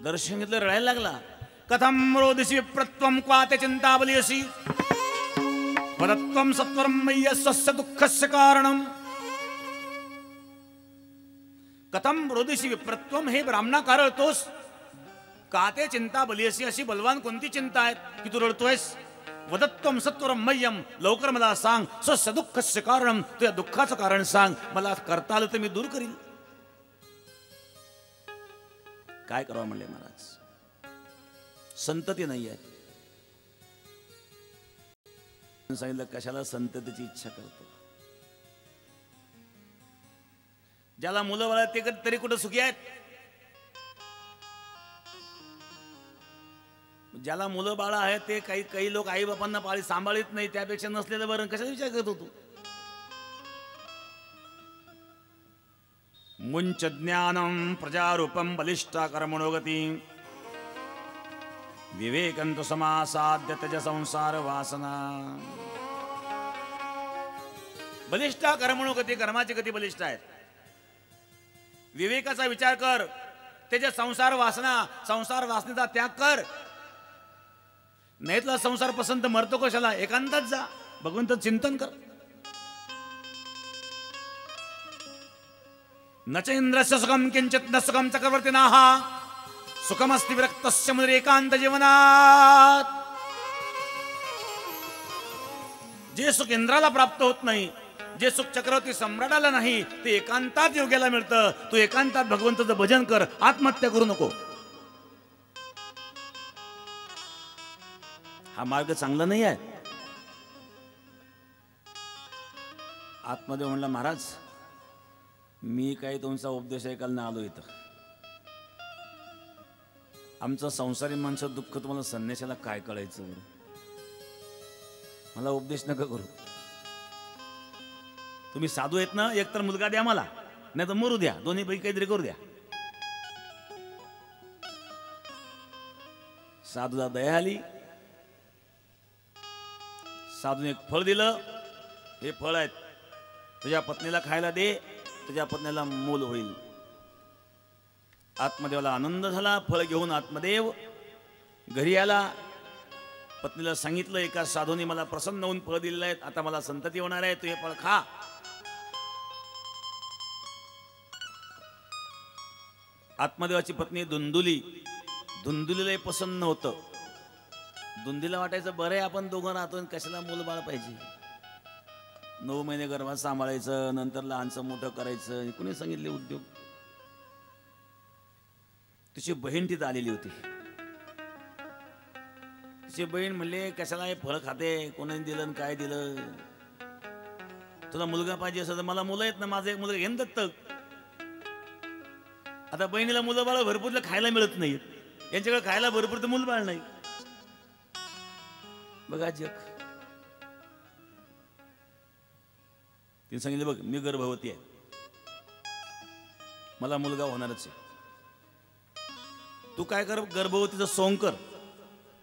दर्शन घेतलं रडायला लागला. कथम रोदिसी विप्रत्वम क्वाते चिंतावलीयसी वदत्वम सत्वरम मय्यस्य दुःखस्य कारणम. कथम रोदिसी विप्रत्वम, हे ब्राह्मणा का रडतोस? का ते चिंता बलियसी, अशी बलवान कोणती चिंता आहे की तू रडतोयस? वदत्वम सत्वरम मय्यम, लवकर मला सांग. स्वस्य दुःखस्य कारणम, तुझ्या दुःखाचं कारण सांग. मला करता आलं तर मी दूर करील. काय करावं म्हणले महाराज. संतती नाही आहे. सांगितलं कशाला संततीची इच्छा करतो. ज्याला मुलं बाळ ते तरी कुठं सुखी आहेत. ज्याला मुलं बाळ आहेत ते काही काही लोक आई बापांना पाळी सांभाळीत नाही, त्यापेक्षा नसलेलं बरं कशाचा विचार करत होतो. मुंच ज्ञानम प्रजारूपम बलिष्ठा कर्मणोगती विवेकंत समासाद्य त्यज संसार वासना. बलिष्ठा कर्मणोगती, कर्माची गती बलिष्ठ आहेत. विवेकाचा विचार कर, त्याच्या संसार वासना, संसार वासनेचा त्याग कर. नाही तुला संसार पसंत मरतो कशाला, एकांतात जा, भगवंत चिंतन कर. न च इंद्रस्य सुखम किंचित न सुखम चक्रवर्तिनाः सुखमस्ति विरक्तस्य मुनिर एकांत जीवनात. जे सुख इंद्राला प्राप्त होत नाही, जे सुख चक्रवर्ती सम्राटाला नाही, ते एकांतात योग्याला मिळतं. तू एकांतात भगवंताचं भजन कर, आत्महत्या करू नको. हा मार्ग चांगला नाही आहे. आत्मदेव म्हणला, महाराज मी काही तुमचा उपदेश ऐकायला आलो इथं. आमचं संसारी माणसं दुःख तुम्हाला संन्याशाला काय कळायचं, मला उपदेश नका करू. तुम्ही साधू आहेत ना, एकतर मुलगा द्या मला, नाही तर मरू द्या, दोन्ही पैकी काहीतरी करू द्या. साधूला दया आली. साधूने एक फळ दिलं, हे फळ आहेत, तुझ्या पत्नीला खायला दे, तुझ्या पत्नीला मूल होईल. आत्मदेवाला आनंद झाला. फळ घेऊन आत्मदेव घरी आला. पत्नीला सांगितलं, एका साधूने मला प्रसन्न होऊन फळ दिलेलं आहे, आता मला संतती होणार आहे, तू हे फळ खा. आत्मदेवाची पत्नी धुंदुली, धुंदुलीला प्रसन्न होतं. धुंदीला वाटायचं बरं आहे आपण दोघं राहतो, कशाला मूल बाळ पाहिजे. 9 महिने गर्भात सांभाळायचं, नंतर लहानचं मोठं करायचं, कुणी सांगितले उद्योग. तिची बहीण तिथं आलेली होती. तिची बहीण म्हणले, कशाला हे फळ खाते, कोणाने दिलं काय दिलं, तुला मुलगा पाहिजे असं तर मला मुलं आहेत ना, माझा एक मुलगा घेऊन दत्तक. आता बहिणीला मुलं बाळ भरपूर खायला मिळत नाही, यांच्याकडे खायला भरपूर तर मुलं बाळ नाही. बघा जग. तिने सांगितलं, बघ मी गर्भवती आहे, मला मुलगा होणारच आहे. तू काय कर, गर्भवतीचं सोंग कर.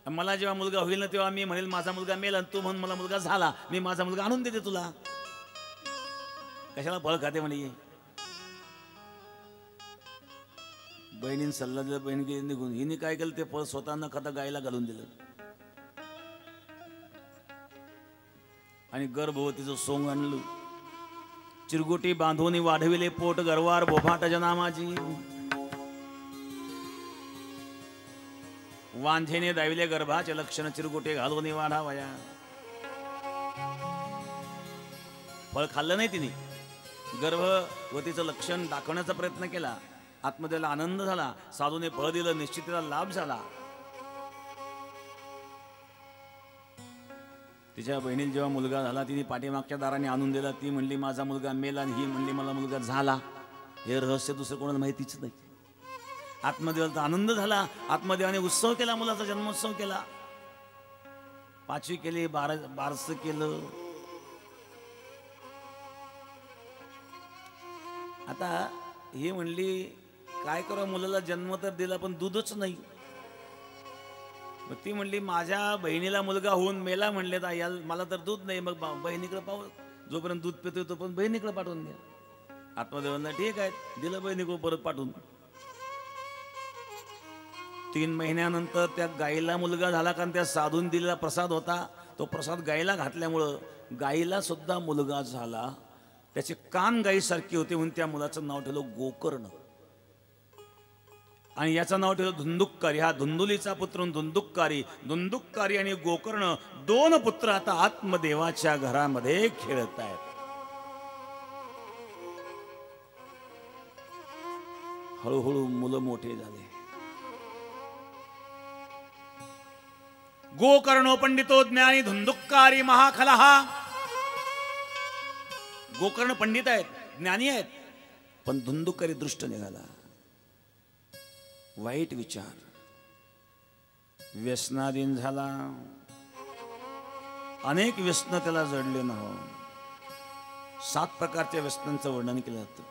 मला जेव्हा मुलगा होईल ना, तेव्हा मी म्हणेल माझा मुलगा मेला, तू म्हण मला मुलगा झाला, मी माझा मुलगा आणून देते तुला. कशाला फळ खाते म्हणे. बहिणीने सल्ला दिला, बहीण गेली निघून. हिने काय केलं, ते फळ स्वतः न खाता गायला घालून दिलं आणि गर्भवतीचं सोंग आणलं. चिरगोटी बांधून वाढविले पोट गर्वार बोभाट जनामाची. वांझेने दाविले गर्भाचे लक्षण चिरगोटे घालून वाढावया. फळ खाल्लं नाही तिने. गर्भवतीचं लक्षण दाखवण्याचा प्रयत्न केला. आत्मदेवाला आनंद झाला. साधूने फळ दिलं, निश्चित तिला लाभ झाला. तिच्या बहिणीला जेव्हा मुलगा झाला, तिने पाठीमागच्या दाराने आणून दिला. ती म्हणली माझा मुलगा मेला, आणि ही म्हणली मला मुलगा झाला. हे रहस्य दुसरं कोणाला माहितीच नाही. आत्मदेवाला आनंद झाला. आत्मदेवाने उत्सव केला, मुलाचा जन्मोत्सव केला. 5वी केली, बारस केलं. आता हे म्हणली काय करा, मुलाला जन्म तर दिला पण दूधच नाही. मग ती म्हणली माझ्या बहिणीला मुलगा होऊन मेला म्हणले, तर याला मला तर दूध नाही, मग बहिणीकडे पाहू, जोपर्यंत दूध पितो तोपर्यंत बहिणीकडे पाठवून द्या. आत्मदेवांना ठीक आहे, दिलं बहिणीकडे परत पाठवून. 3 महिन्यानंतर त्या गाईला मुलगा झाला, कारण त्या साधून दिलेला प्रसाद होता. तो प्रसाद गाईला घातल्यामुळं गाईला सुद्धा मुलगा झाला. त्याचे कान गाईसारखे होते म्हणून त्या मुलाचं नाव ठेवलं गोकर्ण, आणि याचं नाव ठेवलं धुंदुक्कारी. हा धुंदुलीचा पुत्र धुंदुक्कारी. धुंदुक्कारी आणि गोकर्ण 2 पुत्र आता आत्मदेवाच्या घरामध्ये खेळत आहेत. हळूहळू मुलं मोठे झाले. गोकर्णो पंडितो ज्ञानी धुंदुक्कारी महाखलहा. गोकर्ण पंडित आहेत, ज्ञानी आहेत, पण धुंदुक्कारी दृष्ट निघाला. वाईट विचार, व्यसनाधीन झाला, अनेक व्यसन त्याला जडले ना हो. 7 प्रकारच्या व्यसनांचं वर्णन केलं जातं.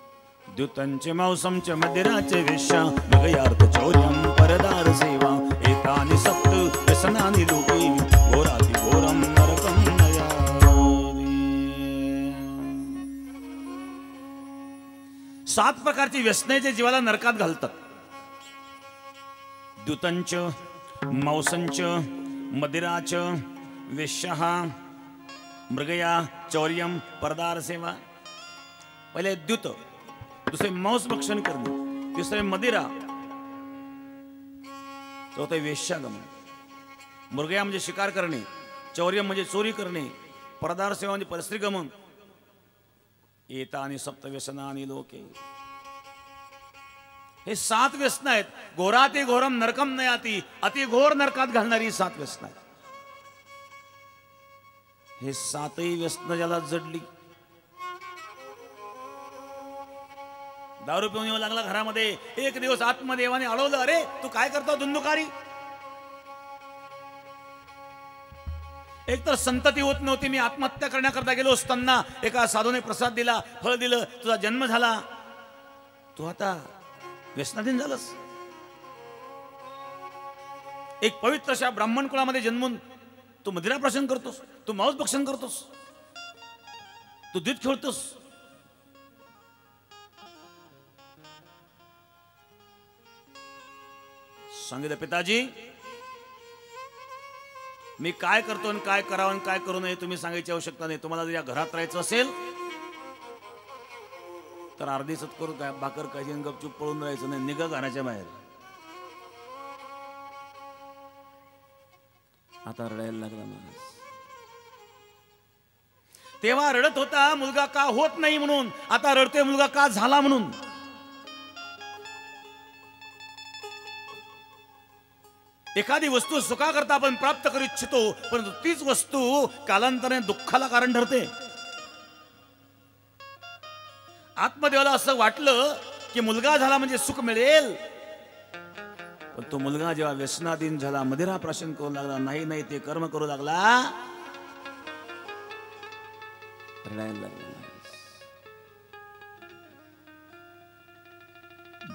द्युतंचे मांसंचे मदिराचे वेश्या मृगयार्थ चौर्यम परदार सेवा एतानि सप्त व्यसनानि लोके घोराति घोरम नरकं नयामि. 7 प्रकारची व्यसने जे जीवाला नरकात घालतात. द्युतंच मांसंच मदिराच वेश्या मृगया चौर्यम परदार सेवा. पहिले द्युत, दुसरे मांस भक्षण करणे, तिसरे मदिरा, चौथे वेश्यागमन. मृगया म्हणजे शिकार करणे, चौर्यम म्हणजे चोरी करणे, परदार सेवा म्हणजे परस्त्रीगमन. एतानि सप्त व्यसनानि लोके. हे 7 व्यसन आहेत. घोराति घोरम नरकम नयाति. अति घोर नरकात घालणारी 7 व्यसन आहेत. हे 7ही व्यसन ज्याला जडली, दारू पिऊन येऊ लागला घरामध्ये. एक दिवस आत्मदेवाने अडवलं, अरे तू काय करतो धुंदुकारी. एक तर संतती होत नव्हती, मी आत्महत्या करण्याकरता गेलो असताना एका साधूने प्रसाद दिला, फळ दिलं, तुझा जन्म झाला, तू आता व्यसनाधीन झालास. एक पवित्र अशा ब्राह्मण कुळामध्ये जन्मून तू मदिरा प्राशन करतोस, तू मांस भक्षण करतोस, तू दूध खेळतोस. सांगितलं, पिताजी मी काय करतो आणि काय करावं आणि काय करू नये तुम्ही सांगायची आवश्यकता नाही. तुम्हाला जर या घरात राहायचं असेल तर अर्धी सत्कर काय भाकर कायची गपचूप पळून राहायचं नाही, निघा घराच्या बाहेर. आता रडायला लागला माणूस. तेव्हा रडत होता मुलगा का होत नाही म्हणून, आता रडतोय मुलगा का झाला म्हणून. एखादी वस्तू सुखाकरता आपण प्राप्त करू इच्छितो, परंतु तीच वस्तू कालांतराने दुःखाला कारण ठरते. आत्मदेवाला असं वाटलं की मुलगा झाला म्हणजे सुख मिळेल, पण तो मुलगा जेव्हा व्यसनाधीन झाला, मदिरा प्राशन करू लागला, नाही ते कर्म करू लागला, रडायला लागला.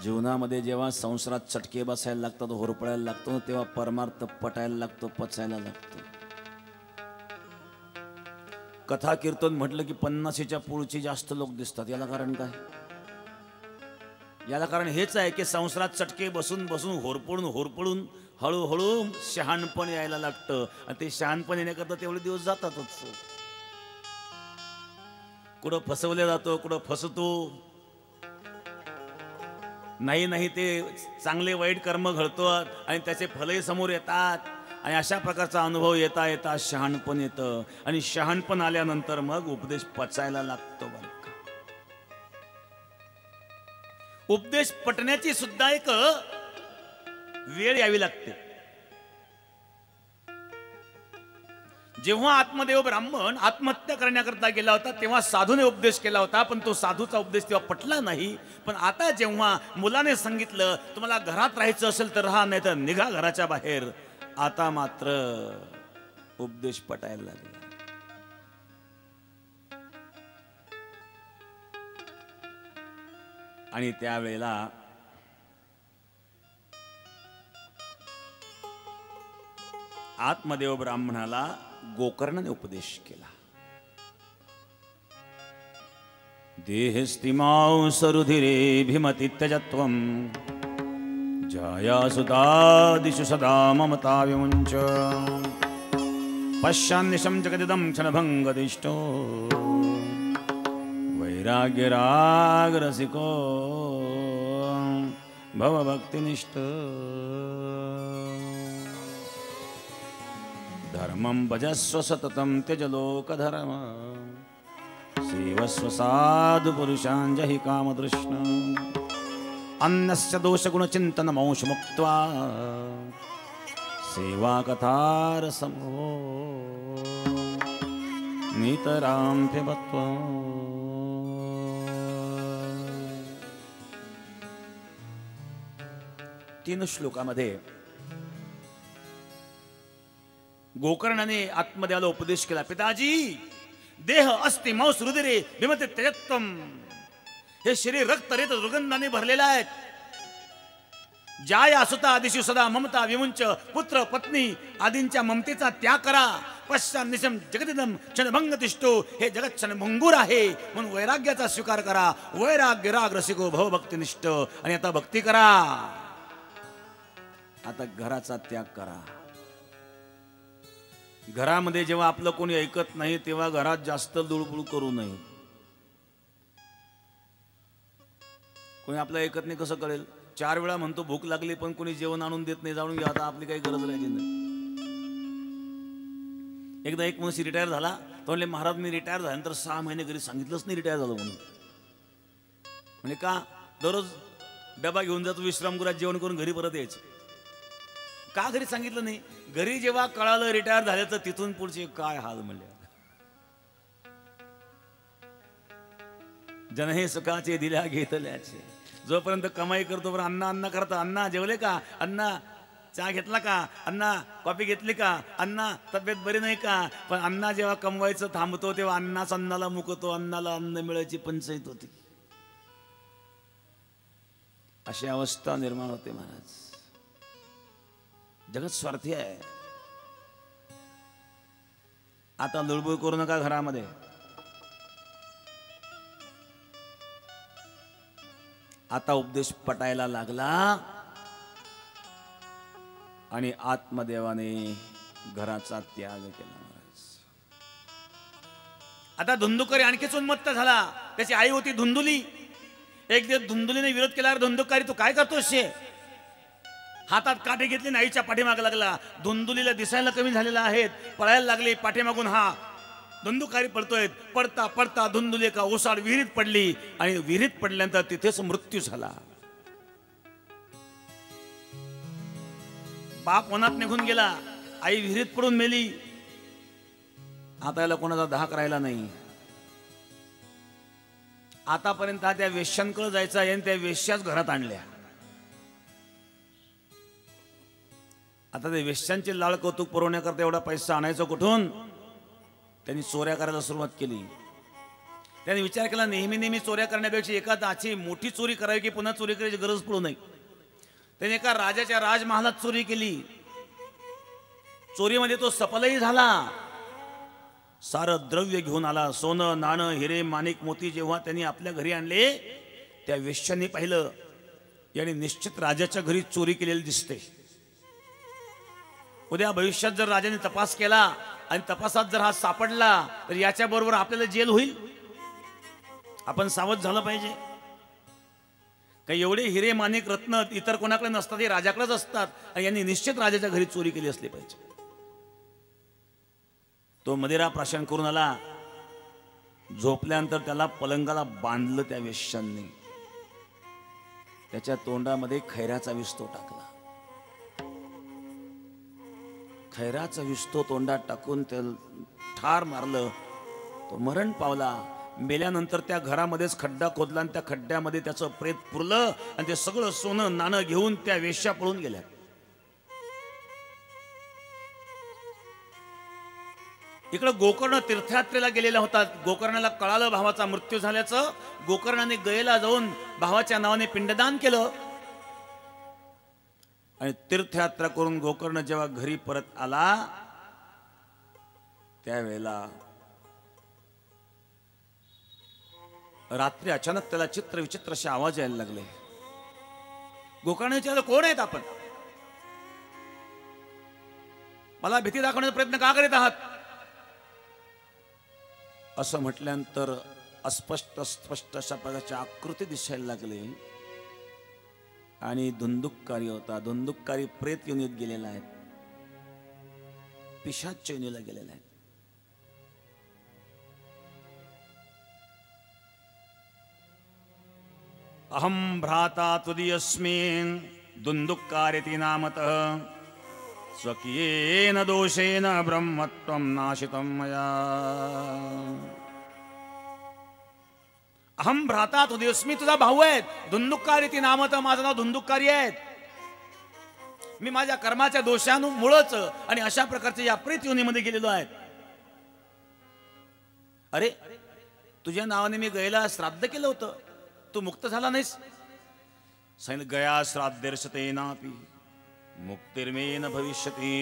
जीवनामध्ये जेव्हा संसारात चटके बसायला लागतात, होरपळायला लागतो, तेव्हा परमार्थ पटायला लागतो, पचायला लागतो. कथा कीर्तन म्हटलं की 50च्या पुढची जास्त लोक दिसतात. याला कारण काय? याला कारण हेच आहे की संसारात चटके बसून बसून होरपळून हळूहळू शहाणपण यायला लागतं, आणि ते शहाणपण येण्याकरता तेवढे दिवस जातातच. कुठं फसवले जातो, कुठं फसतो, नाही ते चांगले वाईट कर्म घडतात आणि त्याचे फलही समोर येतात, आणि अशा प्रकारचा अनुभव येता येता शहाणपण येतं, आणि शहाणपण आल्यानंतर मग उपदेश पचायला लागतो. बरं का, उपदेश पटण्याची सुद्धा एक वेळ यावी लागते. जेव्हा आत्मदेव ब्राह्मण आत्महत्या करण्याकरता गेला होता तेव्हा साधूने उपदेश केला होता, पण तो साधूचा उपदेश तेव्हा पटला नाही. पण आता जेव्हा मुलाने सांगितलं तुम्हाला घरात राहायचं असेल तर राहा, नाही तर निघा घराच्या बाहेर, आता मात्र उपदेश पटायला लागला. आणि त्यावेळेला आत्मदेव ब्राह्मणाला गोकर्णाने उपदेश केला. देहस्तिमांसरुधिरे भीमति त्यजत्वं जायासुतादिषु सदा ममता विमुञ्च पश्यान्निशं जगदिदं क्षणभङ्गदिष्टो वैराग्यरागरसिको भवभक्तिनिष्ठो धर्मं भजस्व सततं त्यज लोकधर्म सेवस्व साधु पुरुषान् जहि कामतृष्ण अन्यस्य दोषगुणचिन्तनमंश मुक्त्वा सेवा कथारसमो नितरां पिबत्वा. तीन श्लोकामध्ये गोकर्णाने आत्मदेवाला उपदेश केला, पिताजी देह अस्ति मांस रुधिरे विमते तेजत्तम, हे शरीर रक्त रेत दुर्गंधाने भरलेलं आहे. जाया सुता आदिशी सदा ममता विमुंच, पुत्र पत्नी आदींच्या ममतेचा त्याग करा. पश्चात निशम जगदिदम क्षणभंग तिष्ठो, हे जगत क्षणभंगूर आहे म्हणून वैराग्याचा स्वीकार करा. वैराग्य राग रसिको भव भक्तिनिष्ठ. आणि आता भक्ती करा, आता घराचा त्याग करा. घरामध्ये जेव्हा आपलं कोणी ऐकत नाही तेव्हा घरात जास्त दुळबुळ करू नये. कोणी आपलं ऐकत नाही कसं कळेल? 4 वेळा म्हणतो भूक लागली पण कोणी जेवण आणून देत नाही, जाणून घ्या आता आपली काही गरज राहिली नाही. एकदा एक मनुष्य रिटायर झाला, तो म्हणले महाराज मी रिटायर झाल्यानंतर 6 महिने घरी सांगितलंच नाही रिटायर झालं म्हणून. म्हणजे का? दररोज डबा घेऊन जातो विश्रामगृहात, जेवण करून घरी परत यायचं. का घरी सांगितलं नाही? घरी जेव्हा कळालं रिटायर झाल्याचं तिथून पुढचे काय हाल म्हणले. जन हे सुखाचे दिल्या घेतल्याचे. जोपर्यंत कमाई करतो पण अण्णा अण्णा करतो. अण्णा जेवले का? अण्णा चहा घेतला का? अण्णा कॉफी घेतली का? अण्णा तब्येत बरी नाही का? पण अण्णा जेव्हा कमवायचं थांबतो तेव्हा अण्णाच अन्नाला मुकतो. अन्नाला अन्न मिळायची पंचायत होती. अशी अवस्था निर्माण होते महाराज. जगत स्वार्थी आहे. आता लुळबुळ करू नका घरामध्ये. आता उपदेश पटायला लागला आणि आत्मदेवाने घराचा त्याग केला महाराज. आता धुंदुकारी आणखीच उन्मत्त झाला. त्याची आई होती धुंदुली. एक दिवस धुंदुलीने विरोध केला, धुंदुकारी तू काय करतोस? हातात काठी घेतली, आईच्या पाठीमागे लागला. धुंदुलीला दिसायला कमी झालेला आहेत, पळायला लागली. पाठीमागून हा धुंदुकारी पडतोय. पडता पडता धुंदुली एका ओसाड विहिरीत पडली आणि विहिरीत पडल्यानंतर तिथेच मृत्यू झाला. बाप वनात निघून गेला, आई विहिरीत पडून मेली. आता याला कोणाचा धाक राहिला नाही. आतापर्यंत त्या वेश्यांकडे जायचा आणि त्या वेश्याच घरात आणल्या. आता ते वेश्यांचे लाळ कौतुक पुरवण्याकरता एवढा पैसा आणायचा कुठून? त्यांनी चोऱ्या करायला सुरुवात केली. त्यांनी विचार केला नेहमी नेहमी चोऱ्या करण्यापेक्षा एखादी मोठी चोरी करावी की पुन्हा चोरी करायची गरज पडू नये. त्यांनी एका राजाच्या राजमहालात चोरी केली. चोरीमध्ये तो सफलही झाला. सारं द्रव्य घेऊन आला. सोनं नाणं हिरे माणिक मोती जेव्हा त्यांनी आपल्या घरी आणले त्या वेश्यांनी पाहिलं याने निश्चित राजाच्या घरी चोरी केलेली दिसते. उद्या भविष्यात जर राजाने तपास केला आणि तपासात जर हा सापडला तर याच्या बरोबर आपल्याला जेल होईल. आपण सावध झालं पाहिजे. काही एवढे हिरे माणिक रत्न इतर कोणाकडे नसतात, हे राजाकडेच असतात. आणि यांनी निश्चित राजाच्या घरी चोरी केली असली पाहिजे. तो मदिरा प्राशन करून आला. झोपल्यानंतर त्याला पलंगाला बांधलं त्या वेश्यांनी. त्याच्या तोंडामध्ये खैराचा विस्तो टाकला. खैराचा विस्तो तोंडात टाकून त्याला ठार मारलं. तो मरण पावला. मेल्यानंतर त्या घरामध्येच खड्डा खोदला आणि त्या खड्ड्यामध्ये त्याचं प्रेत पुरलं आणि ते सगळं सोनं नाणं घेऊन त्या वेश्या पळून गेल्या. इकडं गोकर्ण तीर्थयात्रेला गेलेला होता. गोकर्णाला कळालं भावाचा मृत्यू झाल्याचं. गोकर्णाने गयेला जाऊन भावाच्या नावाने पिंडदान केलं आणि तीर्थयात्रा करून गोकर्ण जेव्हा घरी परत आला त्यावेळेला रात्री अचानक त्याला चित्र विचित्र असे आवाज यायला लागले. गोकर्णाचे कोण आहेत आपण? मला भीती दाखवण्याचा प्रयत्न का करीत आहात? असं म्हटल्यानंतर अस्पष्ट स्पष्ट अशा प्रकारची आकृती दिसायला लागली आणि धुंदुककारी होता. धुंदुककारी प्रेत योनीत गेलेला आहे, पिशाच योनीला गेलेला आहे. अहम भ्राता तुदीयस्मिन् धुंदुकारिति नामतः स्वकीयेन दोषेन ब्रह्मत्वं नाशितं मया. अहम भ्राता तुदीयस्मि, तुझा भाऊ आहे. धुंदुकारी ती नामत, माझं नाव धुंदुकारी आहे. मी माझ्या कर्माच्या दोषामुळंच आणि अशा प्रकारच्या या प्रेत योनीमध्ये गेलेलो आहे. अरे तुझ्या नावाने मी गयला श्राद्ध केलं होतं, तू मुक्त झाला नाहीस. सांगितलं गया श्राद्धेर्षतेनापि मुक्तिर्मेन भविष्यति.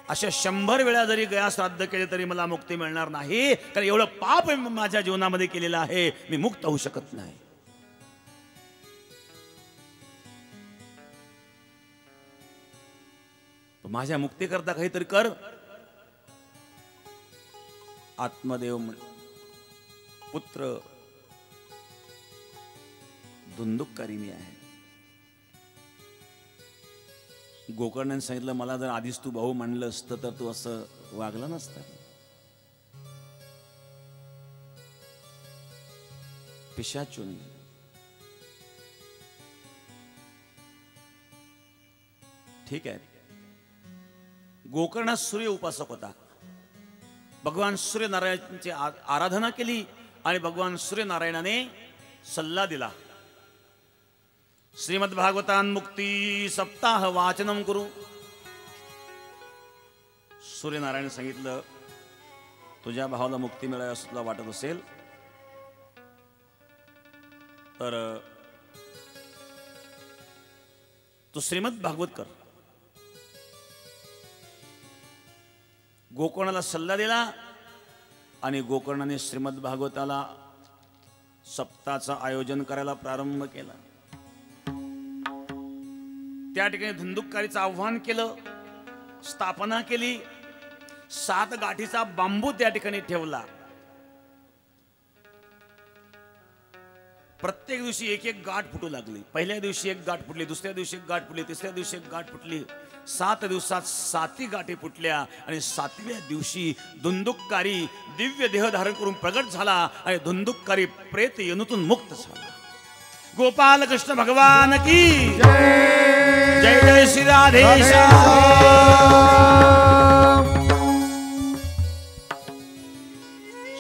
अशा 100 वेळा जरी गया श्राद्ध केले तरी मला मुक्ती मिळणार नाही, कारण एवढं पाप माझ्या जीवनामध्ये केलेलं आहे, मी मुक्त होऊ शकत नाही. माझ्या मुक्तीकरता काहीतरी कर. आत्मदेव पुत्र धुंदुककारी मी आहे. गोकर्णाने सांगितलं मला जर आधीच तू भाऊ म्हणलं असतं तर तू असं वागलं नसतं. पिशाचून ठीक आहे. गोकर्ण सूर्य उपासक होता. भगवान सूर्यनारायणाची आराधना केली आणि भगवान सूर्यनारायणाने सल्ला दिला. श्रीमद भागवतान मुक्ती सप्ताह वाचनम करू. सूर्यनारायण सांगितलं तुझ्या भावाला मुक्ती मिळावी असं तुला वाटत असेल तर तू श्रीमद भागवत कर. गोकर्णाला सल्ला दिला आणि गोकर्णाने श्रीमद भागवताला सप्ताहाचं आयोजन करायला प्रारंभ केला. त्या ठिकाणी धुंदुककारीचं आव्हान केलं, स्थापना केली. 7 गाठीचा बांबू त्या ठिकाणी ठेवला. प्रत्येक दिवशी एक एक गाठ फुटू लागली. पहिल्या दिवशी एक गाठ फुटली, दुसऱ्या दिवशी एक गाठ फुटली, तिसऱ्या दिवशी एक गाठ फुटली. 7 दिवसात 7 गाठी फुटल्या आणि 7व्या दिवशी धुंदुककारी दिव्य देह धारण करून प्रगट झाला आणि धुंदुककारी प्रेत योनीतून मुक्त झाला. गोपाल कृष्ण भगवान की जय जय श्री राधेश्याम.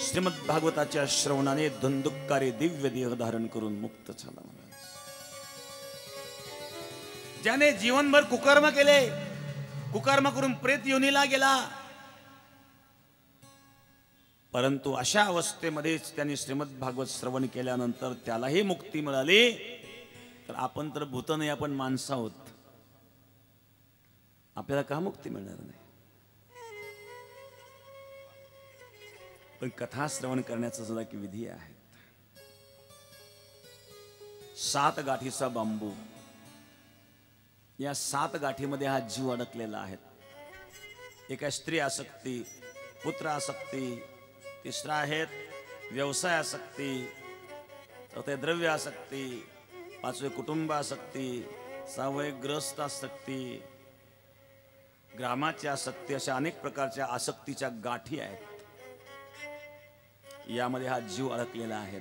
श्रीमद भागवताच्या श्रवणाने धुंदुककारी दिव्य देह धारण करून मुक्त झाला. ज्याने जीवनभर कुकर्म केले, कुकर्म करून प्रेत योनीला गेला, परंतु अशा अवस्थेमध्येच त्यांनी श्रीमद भागवत श्रवण केल्यानंतर त्यालाही मुक्ती मिळाली. तर आपण तर भूत नाही, आपण माणसं आहोत, आपल्याला का मुक्ती मिळणार नाही? पण कथा श्रवण करण्याचा सुद्धा की विधी आहे. 7 गाठीचा बांबू, या 7 गाठीमध्ये हा जीव अडकलेला आहे. एक आहे स्त्री आसक्ती, पुत्र आसक्ती, तिसरा आहेत व्यवसाय आसक्ती, चौथे द्रव्य आसक्ती, 5वे कुटुंब आसक्ती, 6वे ग्रस्त आसक्ती, ग्रामाची आसक्ती. अशा अनेक प्रकारच्या आसक्तीच्या गाठी आहेत. यामध्ये हा जीव अडकलेला आहे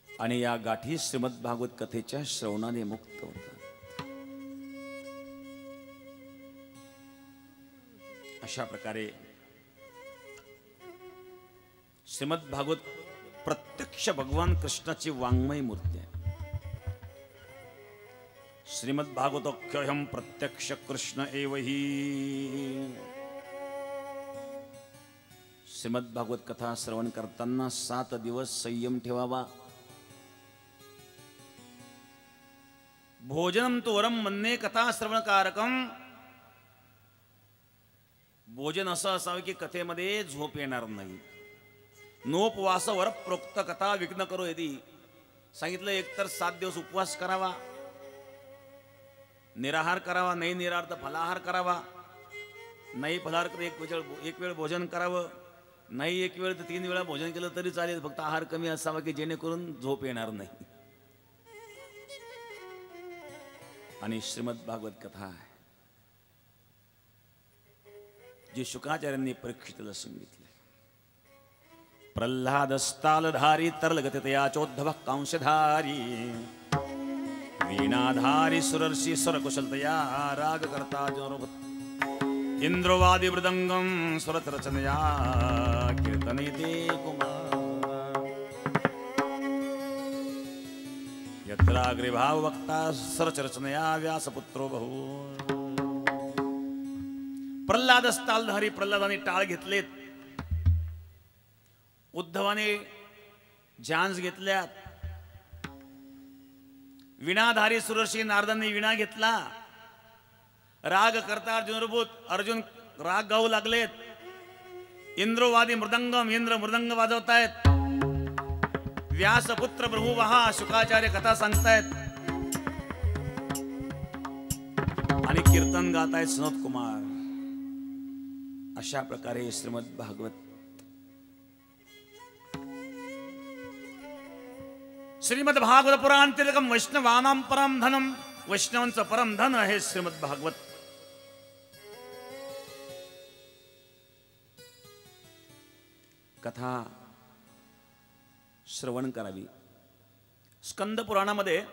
आणि या गाठी श्रीमद भागवत कथेच्या श्रवणाने मुक्त होतात. अशा प्रकारे श्रीमद भागवत प्रत्यक्ष भगवान कृष्णाची वाङ्मय मूर्ती आहे. श्रीमद भागवतोऽख्यहं प्रत्यक्ष कृष्ण एव हि. श्रीमद भागवत कथा श्रवण करताना 7 दिवस संयम ठेवावा. भोजनम तो वरम मन्ये कथा श्रवणकारकम. भोजन असं असावं की कथेमध्ये झोप येणार नाही. नोपवास वर प्रोक्त कथा विघ्न करो यदी. सांगितलं एकतर 7 दिवस उपवास करावा, निराहार करावा, नाही निराहार तर फलाहार करावा, नाही फलाहार तर एक वेळ भोजन करावं, नाही एक वेळ तर 3 वेळा भोजन केलं तरी चालेल, फक्त आहार कमी असावा की जेणेकरून झोप येणार नाही. आणि श्रीमद भागवत कथा आहे जी शुकाचार्यांनी परीक्षितला सांगितले. प्रल्हादस्तालधारी तरलगतया चोद्धव कांशधारी वीणाधारी सुरर्षि स्वरकुशलतया रागकर्ता जनोभत इंद्रवादी मृदंगम स्वरतरचनया कीर्तनयते कुमार. राग्रीभाव वक्ता सरचरचनया व्यासपुत्रो बहु. प्रल्हाद स्थालधारी प्रल्हादाने टाळ घेतलेत, उद्धवाने झांज घेतल्यात, विणाधारी सुरर्षी नारदांनी विणा घेतला. राग करता अर्जुन राग गाऊ लागलेत. इंद्रोवादी मृदंगम इंद्र मृदंग वाजवतायत. व्यासपुत्र प्रभुवहा शुकाचार्य कथा सांगतायत आणि कीर्तन गातायत सनत कुमार. अशा प्रकारे श्रीमद भागवत श्रीमद भागवत पुराण तिलकम वैष्णवानां परम धनम. वैष्णवांचं परम धन आहे श्रीमद भागवत. कथा श्रवण करावी. स्कंद पुराणामध्ये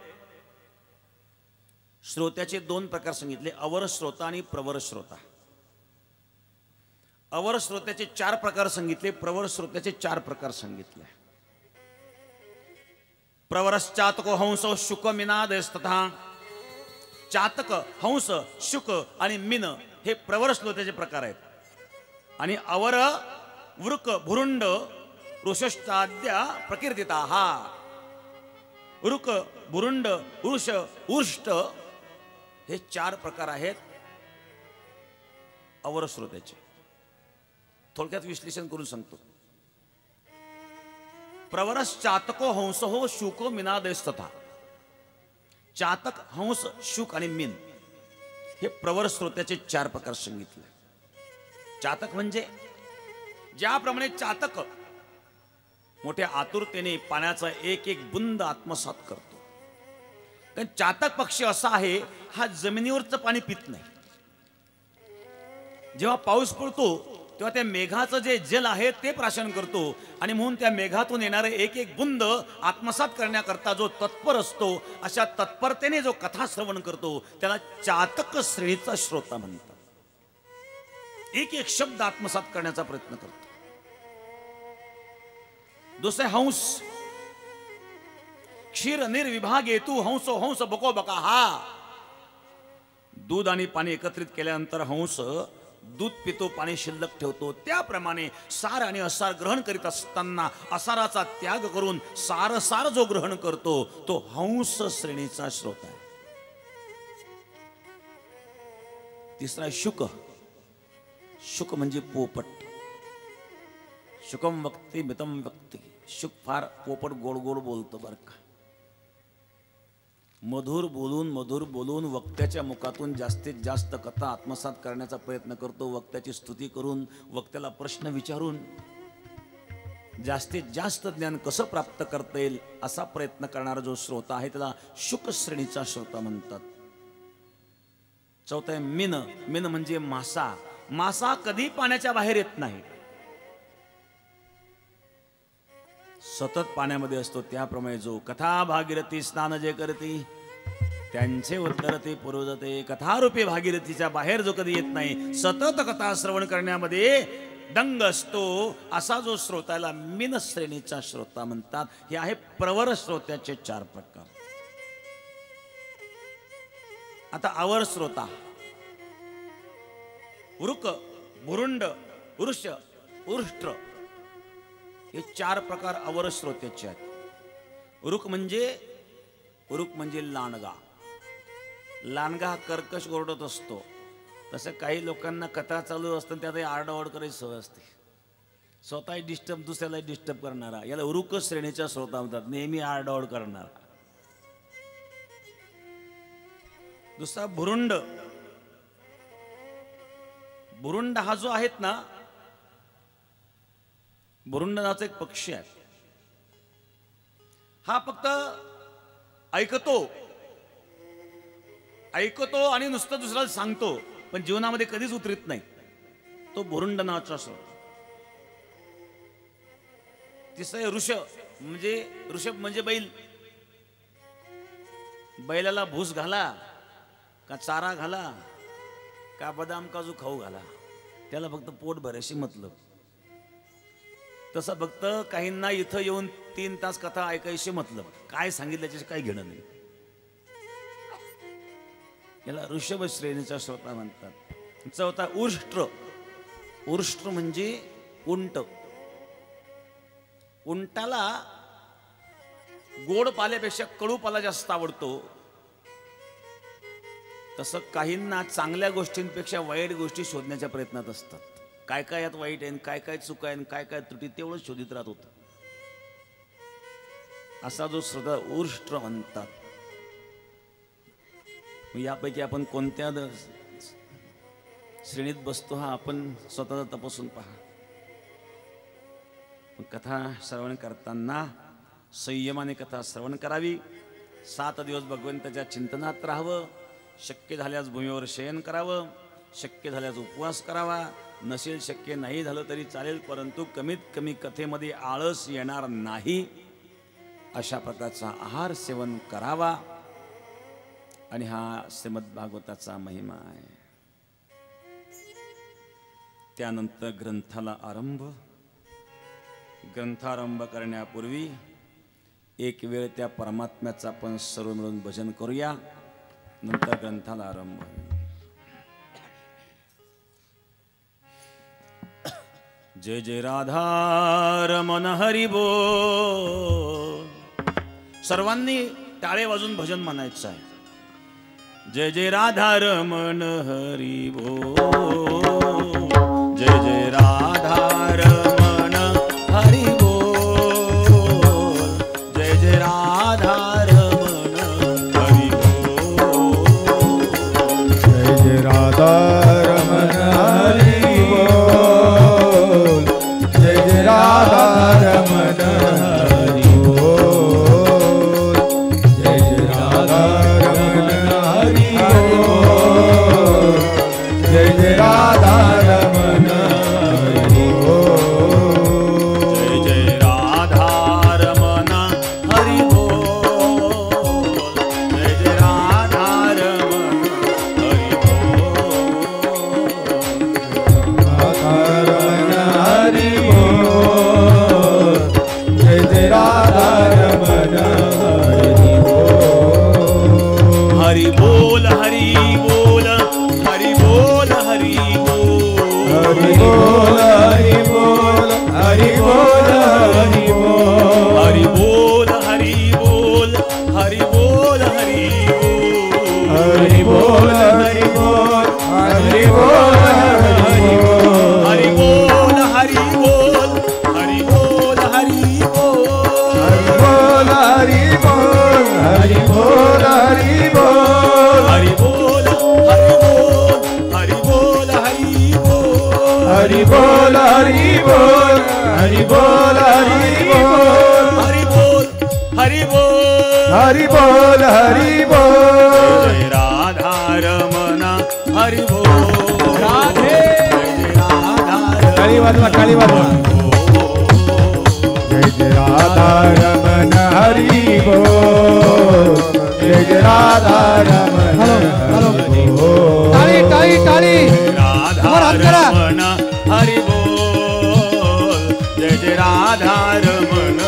श्रोत्याचे दोन प्रकार सांगितले, अवर श्रोता आणि प्रवर श्रोता. अवर श्रोत्याचे 4 प्रकार सांगितले, प्रवर श्रोत्याचे 4 प्रकार सांगितले. प्रवरश्चातको हंसो शुक मिनादस्तथा. चातक, हंस, शुक आणि मिन हे प्रवर श्रोत्याचे प्रकार आहेत. आणि अवर वृक भुरुंड ऋषश्चाद्या प्रकीर्तिता. हा वृक भुरुंड वृष उष्ट हे 4 प्रकार आहेत अवर श्रोत्याचे. थोडक्यात विश्लेषण करून सांगतो. प्रवरश्चातको हंस हो शुको मिनादस्तथा. चातक, हंस, शुक आणि मिन हे प्रवर श्रोत्याचे 4 प्रकार सांगितले. चातक म्हणजे ज्याप्रमाणे चातक मोठ्या आतुरतेने पाण्याचा एक एक बुंद आत्मसात करतो, कारण चातक पक्षी असा आहे, हा जमिनीवरचं पाणी पित नाही. जेव्हा पाऊस पडतो तेव्हा त्या मेघाचं जे जल आहे ते प्राशन करतो आणि म्हणून त्या मेघातून येणारे एक एक बुंद आत्मसात करण्याकरता जो तत्पर असतो, अशा तत्परतेने जो कथा श्रवण करतो त्याला चातक श्रेणीचा श्रोता म्हणतात. एक एक शब्द आत्मसात करण्याचा प्रयत्न करतो. दुसरे हंस. क्षीर निर्विभागे तू हंसो हंस बको बका. हा दूध आणि पाणी एकत्रित केल्यानंतर हंस दूध पितो, पाणी शिल्लक ठेवतो. त्याप्रमाणे सार आणि असार ग्रहण करीत असताना असाराचा त्याग करून सार जो ग्रहण करतो तो हंस श्रेणीचा श्रोता आहे. तिसरा शुक. शुक म्हणजे पोपट. शुकम वक्ती मितम वक्ती. शुक फार पोपट गोड गोड बोलतो बरं का. मधुर बोलून वक्त्याच्या मुखातून जास्तीत जास्त कथा आत्मसात करण्याचा प्रयत्न करतो. वक्त्याची स्तुती करून, वक्त्याला प्रश्न विचारून जास्तीत जास्त ज्ञान कसं प्राप्त करता येईल असा प्रयत्न करणारा जो श्रोता आहे त्याला शुक श्रेणीचा श्रोता म्हणतात. चौथा आहे मिन. मिन म्हणजे मासा. मासा कधी पाण्याच्या बाहेर येत नाही, सतत पाण्यामध्ये असतो. त्याप्रमाणे जो कथा भागीरथी स्नान जे करते त्यांचे उत्तरते पूर्वजते. कथारूपी भागीरथीच्या बाहेर जो कधी येत नाही, सतत कथा श्रवण करण्यामध्ये दंग असतो, असा जो श्रोताला मिन श्रेणीचा श्रोता म्हणतात. हे आहे प्रवर श्रोत्याचे 4 प्रकार. आता अवर श्रोता. वृक, भुरुंड, वृष, उष्ट्र हे 4 प्रकार अवर श्रोत्याचे आहेत. वृक म्हणजे लांडगा. लांडगा हा कर्कश ओरडत असतो. तसं काही लोकांना कथा चालू असताना त्यात आरडाओरड करायची सवय असते. स्वतः डिस्टर्ब, दुसऱ्याला डिस्टर्ब करणारा याला वृक श्रेणीचा श्रोता म्हणतात. नेहमी आरडाओरड करणारा. दुसरा भुरुंड. भुरुंड हा जो आहेत ना, भुरुंड नावाचा एक पक्षी आहे. हा फक्त ऐकतो आणि नुसतं दुसऱ्याला सांगतो, पण जीवनामध्ये कधीच उतरत नाही. तो भुरुंड नावाचा श्रोता. तिसरं ऋषभ म्हणजे बैल. बैलाला भूस घाला का चारा घाला का बदाम काजू खाऊ घाला, त्याला फक्त पोट भरायशी मतलब. तसं फक्त काहींना इथं येऊन 3 तास कथा ऐकायची मतलब. काय सांगितल्याचे काही घेणं नाही. याला ऋषभ श्रेणीचा श्रोता म्हणतात. चौथा उष्ट्र. उष्ट्र म्हणजे उंट. उंटाला गोड पाल्यापेक्षा कडू पाला जास्त आवडतो. तसं काहींना चांगल्या गोष्टींपेक्षा वाईट गोष्टी शोधण्याच्या प्रयत्नात असतात. काय काय यात वाईट आहे, काय काय चुका आहे, काय काय त्रुटी, तेवढं शोधित राहत होतं. असा जो श्रोता उष्ट्र म्हणतात. यापैकी आपण कोणत्या श्रेणीत बसतो हा आपण स्वतःला तपासून पहा. कथा श्रवण करताना संयमाने कथा श्रवण करावी. 7 दिवस भगवंताच्या चिंतनात राहावं. शक्य झाल्यास भूमीवर शयन करावं. शक्य झाल्यास उपवास करावा. नसेल शक्य नाही झालं तरी चालेल, परंतु कमीत कमी कथेमध्ये आळस येणार नाही अशा प्रकारचा आहार सेवन करावा. आणि हा श्रीमद भागवताचा महिमा आहे. त्यानंतर ग्रंथाला आरंभ. ग्रंथारंभ करण्यापूर्वी एक वेळ त्या परमात्म्याचा आपण सर्व मिळून भजन करूया. नंतर ग्रंथाला आरंभ. जय जय राधा रमण हरी बोल. सर्वांनी टाळे वाजून भजन म्हणायचं आहे. जय जय राधा रमण हरी बोल. जय जय राधा रमण हरी बोल. जय जय राधा रमण हरी बोल. जय जय राधा रमण हरी बोल. जय जय राधा रमण हरी बोल. जय जय राधा रमण हरी बोल. जय जय राधा रमण हरी बोल. जय जय राधा रमण हरी बोल. जय जय राधा रमण हरी बोल. राधा रमण हरी बोल. जय जय राधा रमण हरी बोल. हरी बोल हरी बोल हरी बोल हरी बोल. हरि बोल हरि बोल हरि बोल हरि बोल. हरि बोल हरि बोल हरि बोल हरि बोल. हरि बोल हरि बोल हरि बोल हरि बोल. हरि बोल हरि बोल हरि बोल हरि बोल. हरि बोल हरि बोल हरि बोल हरि बोल. हरि बोल हरि बोल हरि बोल. हरि बोल हरि बोल हरि बोल हरि बोल. हरि बोल हरि बोल हरि बोल हरि बोल. जय राधा रमण हरि बोल. राधे. जय राधा काळी वाजवा काळी वाजवा. जय जय राधा रमण हरि बोल. जय जय राधा रमण हरि बोल. टाळी टाळी टाळी. राधा रमण हरि बोल. जय जय राधा रमण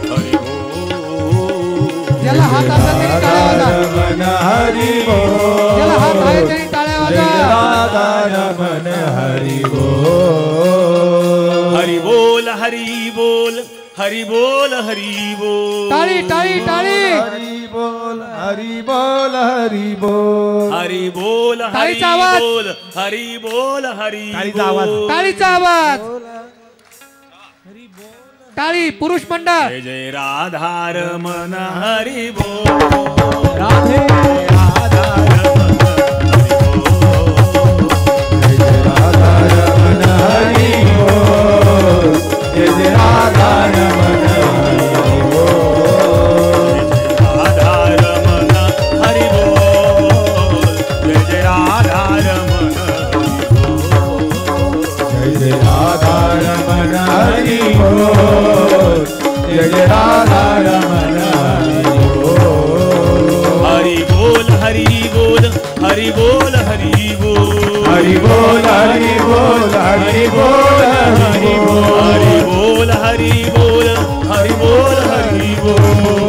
हरि बोल. ज्याला हात असला तरी टाळ्या वाजा. रमण हरि बोल. ज्याला हात आहे तरी टाळ्या जय जय वाजा. राधा रमण हरि बोल. हरि बोल हरि बोल हरि बोल हरि बोल. टाळी टाळी टाळी. हरि बोल हरि बोल हरि बोल. हरि बोल हरि टाळीचा आवाज. बोल हरि बोल हरि टाळीचा आवाज. बोल. टाळीचा आवाज. टाळी पुरुष मंडळ. जय जय राधा रमण हरि बोल. राधे. राधा रमण हरि बोल. जय जय राधा रमण हरि बोल. जय जय राधा रमण हरि बोल. राधा रमण हरि बोल. जय जय राधा रमण हरि बोल. जय जय राधा रमण हरि बोल. जय जय राधा रमण हरि बोल. हरि बोल हरि बोल हरि बोल हरि बोल. हरि बोल हरि बोल हरि बोल हरि बोल. हरि बोल हरि बोल हरि बोल हरि बोल.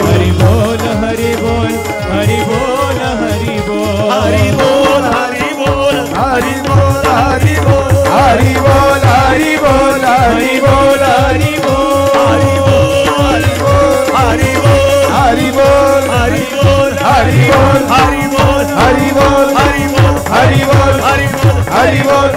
हरि बोल हरि बोल हरि बोल हरि बोल. हरि बोल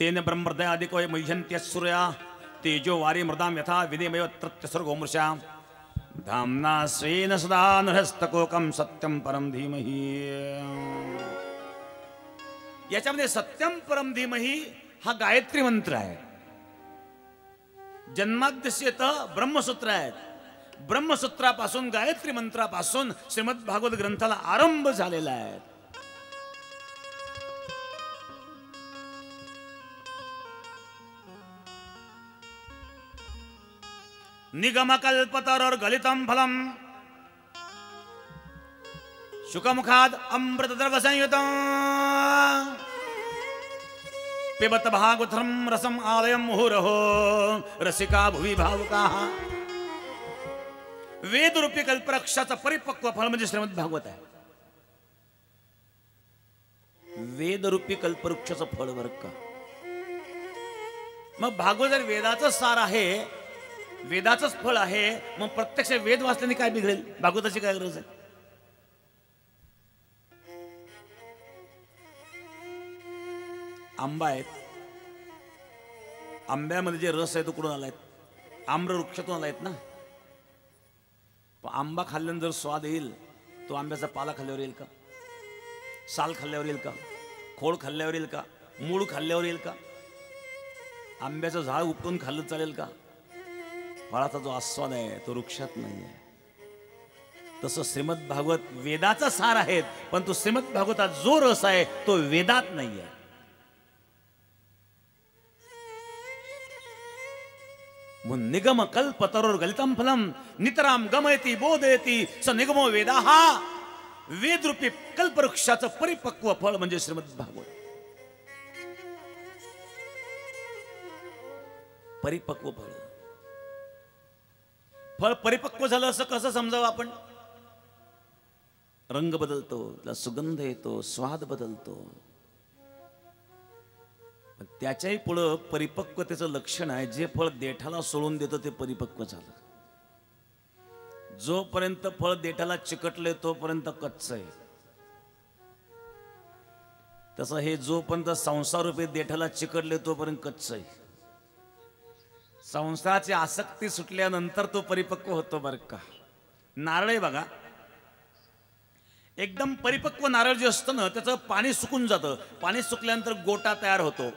तेन ब्रह्मदयादिको मह्यन्त्य सूर्या तेजो वारी मृदां यथा विधिमेव तृत्यसर्गो मृषा धाम्ना स्वेन सदा नरस्तकोकं सत्यं परम धीमहि। याच्यामध्ये सत्यम परम धीमहि हा गायत्री मंत्र आहे. जन्माद्यस्यत ब्रह्मसूत्र आहेत. ब्रह्मसूत्रापासून गायत्री मंत्रापासून श्रीमद भागवत ग्रंथाला आरंभ झालेला आहे. निगमकल्पतरोर् गलितं फलम् शुकमुखाद् अमृतद्रवसंयुतं पिबत भागवतं रसम् आलयं मुहुरहो रसिका भुवि भावुकाः. वेदरूपी कल्पवृक्षाचं परिपक्व फळ म्हणजे श्रीमद भागवत आहे. वेदरूपी कल्पवृक्षाचं फळ बरं का. मग भागवत जर वेदाचं सार आहे, वेदाचंच फळ आहे, मग प्रत्यक्ष वेद वाचल्याने काय बिघडेल? भागवताची काय गरज आहे? आंबा आहेत, आंब्यामध्ये जे रस आहे तो कुठून आलाय? आम्र वृक्षातून आलायत ना. पण आंबा खाल्ल्यानंतर जर स्वाद येईल तो आंब्याचा पाला खाल्ल्यावर येईल का? साल खाल्ल्यावर येईल का? खोड खाल्ल्यावर येईल का? मूळ खाल्ल्यावर येईल का? आंब्याचं झाड उपटून खाल्लं चालेल का? फळाचा जो आस्वाद आहे तो वृक्षात नाही आहे. तसं श्रीमद भागवत वेदाचा सार आहे, पण तो श्रीमद भागवतात जो रस आहे तो वेदात नाही आहे. निगम कल्पतरोर् गलितं फलम नितराम गमयति बोधयति स निगमो वेदाः. वेदरूपी कल्पवृक्षाचं परिपक्व फळ म्हणजे श्रीमद भागवत. परिपक्व फळ. फळ परिपक्व झालं असं कसं समजावं आपण? रंग बदलतो, त्याला सुगंध येतो, स्वाद बदलतो. त्याच्याही पुढं परिपक्वतेचं लक्षण आहे. जे फळ देठाला सोडून देतं ते परिपक्व झालं. जोपर्यंत फळ देठाला चिकटले तोपर्यंत कच्च आहे. तसं हे जोपर्यंत संसार रूपी देठाला चिकटले तोपर्यंत कच्च आहे. संसाराची आसक्ती सुटल्यानंतर तो परिपक्व होतो बरं का. नारळ आहे बघा, एकदम परिपक्व नारळ जे असतं ना त्याचं पाणी सुकून जातं. पाणी सुकल्यानंतर गोटा तयार होतो.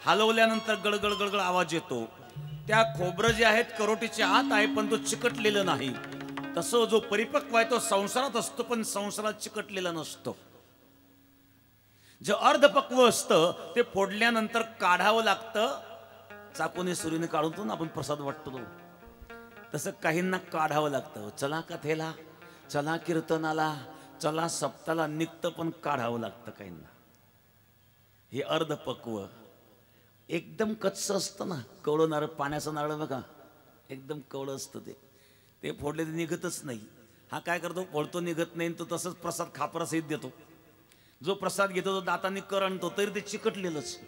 हलवल्यानंतर गळगळ गळगळ आवाज येतो. त्या खोबरं जे आहेत करोटीच्या आत आहे पण तो चिकटलेलं नाही. तसं जो परिपक्व आहे तो संसारात असतो पण संसारात चिकटलेला नसतो. जे अर्धपक्व असतं ते फोडल्यानंतर काढावं लागतं. चाकूने सुरीने काढून तो ना आपण प्रसाद वाटतो तो, तसं काहींना काढावं लागतं. चला कथेला, चला कीर्तनाला, चला सप्ताला निघतं पण काढावं लागतं काहींना. हे अर्धपक्व. एकदम कच्चं असतं ना, कवळं नारळ, पाण्याचं नारळ बघा, एकदम कवळं असतं ते फोडले ते निघतच नाही. हा काय करतो? फोडतो, निघत नाही, तो तसंच प्रसाद खापरासहित देतो. जो प्रसाद घेतो तो दातांनी करंटतो तरी ते चिकटलेलंच.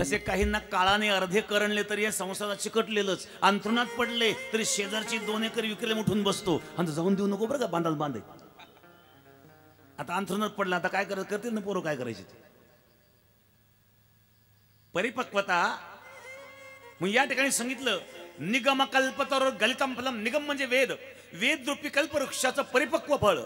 तसे काहींना काळाने अर्धे करंटले तरी या संसारात चिकटलेलंच. अंथरुणात पडले तरी शेजारची 2 एकर विकले उठून बसतो. आणि जाऊन देऊ नको बरं का, बांधाल बांधे. आता अंथरुणात पडला, आता काय करते ना पोरं, काय करायचे ते? परिपक्वता. मग या ठिकाणी सांगितलं निगम कल्पतरोर् गलितं फलम. निगम म्हणजे वेद. वेदरूपी कल्पवृक्षाचं परिपक्व फळ.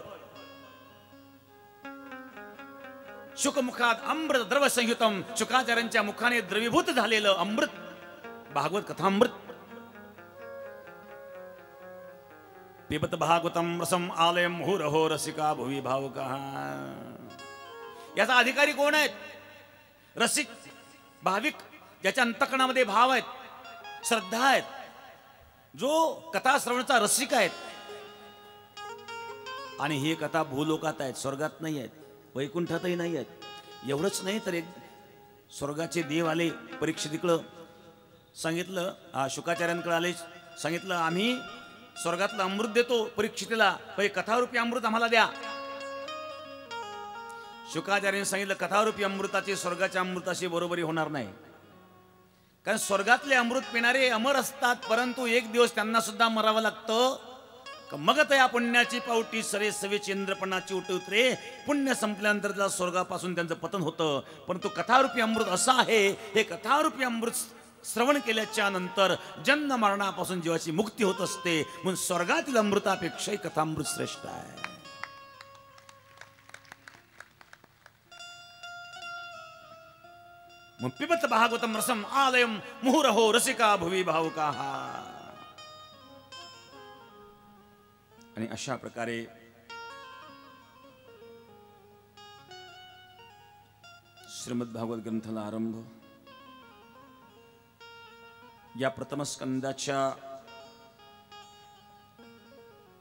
शुकमुखात अमृत द्रव संयुतम. शुकाचार्यांच्या मुखाने द्रवीभूत झालेलं अमृत भागवत कथामृत. पिबत भागवतम रसम आलयम मुहुरहो रसिका भुवि भावुकाः. याचा अधिकारी कोण आहेत? रसिक, भाविक, ज्याच्या अंतःकरणामध्ये भाव आहेत, श्रद्धा आहेत, जो कथा श्रवणाचा रसिक आहेत. आणि ही कथा भूलोकात आहेत, स्वर्गात नाही आहेत, वैकुंठातही नाही आहेत. एवढंच नाही तर एक स्वर्गाचे देव आले परीक्षितीकडं, सांगितलं, शुकाचार्यांकडे आले, सांगितलं आम्ही स्वर्गातलं अमृत देतो परीक्षितीला, पण कथारूपी अमृत आम्हाला द्या. शुकाचार्यांनी सांगितलं कथारूपी अमृताची स्वर्गाच्या अमृताशी बरोबरी होणार नाही. कारण स्वर्गातले अमृत पिणारे अमर असतात, परंतु एक दिवस त्यांना सुद्धा मरावं लागतं. मग या पुण्याची पावटी सरे सवे चंद्रपणाची उठ उतरे. पुण्य संपल्यानंतर त्याला स्वर्गापासून त्यांचं पतन होतं. परंतु कथारूपी अमृत असं आहे, हे कथारूपी अमृत श्रवण केल्याच्या नंतर जन्म मरणापासून जीवाची मुक्ती होत असते. म्हणून स्वर्गातील अमृतापेक्षाही कथामृत श्रेष्ठ आहे. मग पिबत भागवतम रसम आलयम मुहुरहो रसिका भुवी भावुकाः. आणि अशा प्रकारे श्रीमद भागवत ग्रंथाला आरंभ. या प्रथम स्कंदाच्या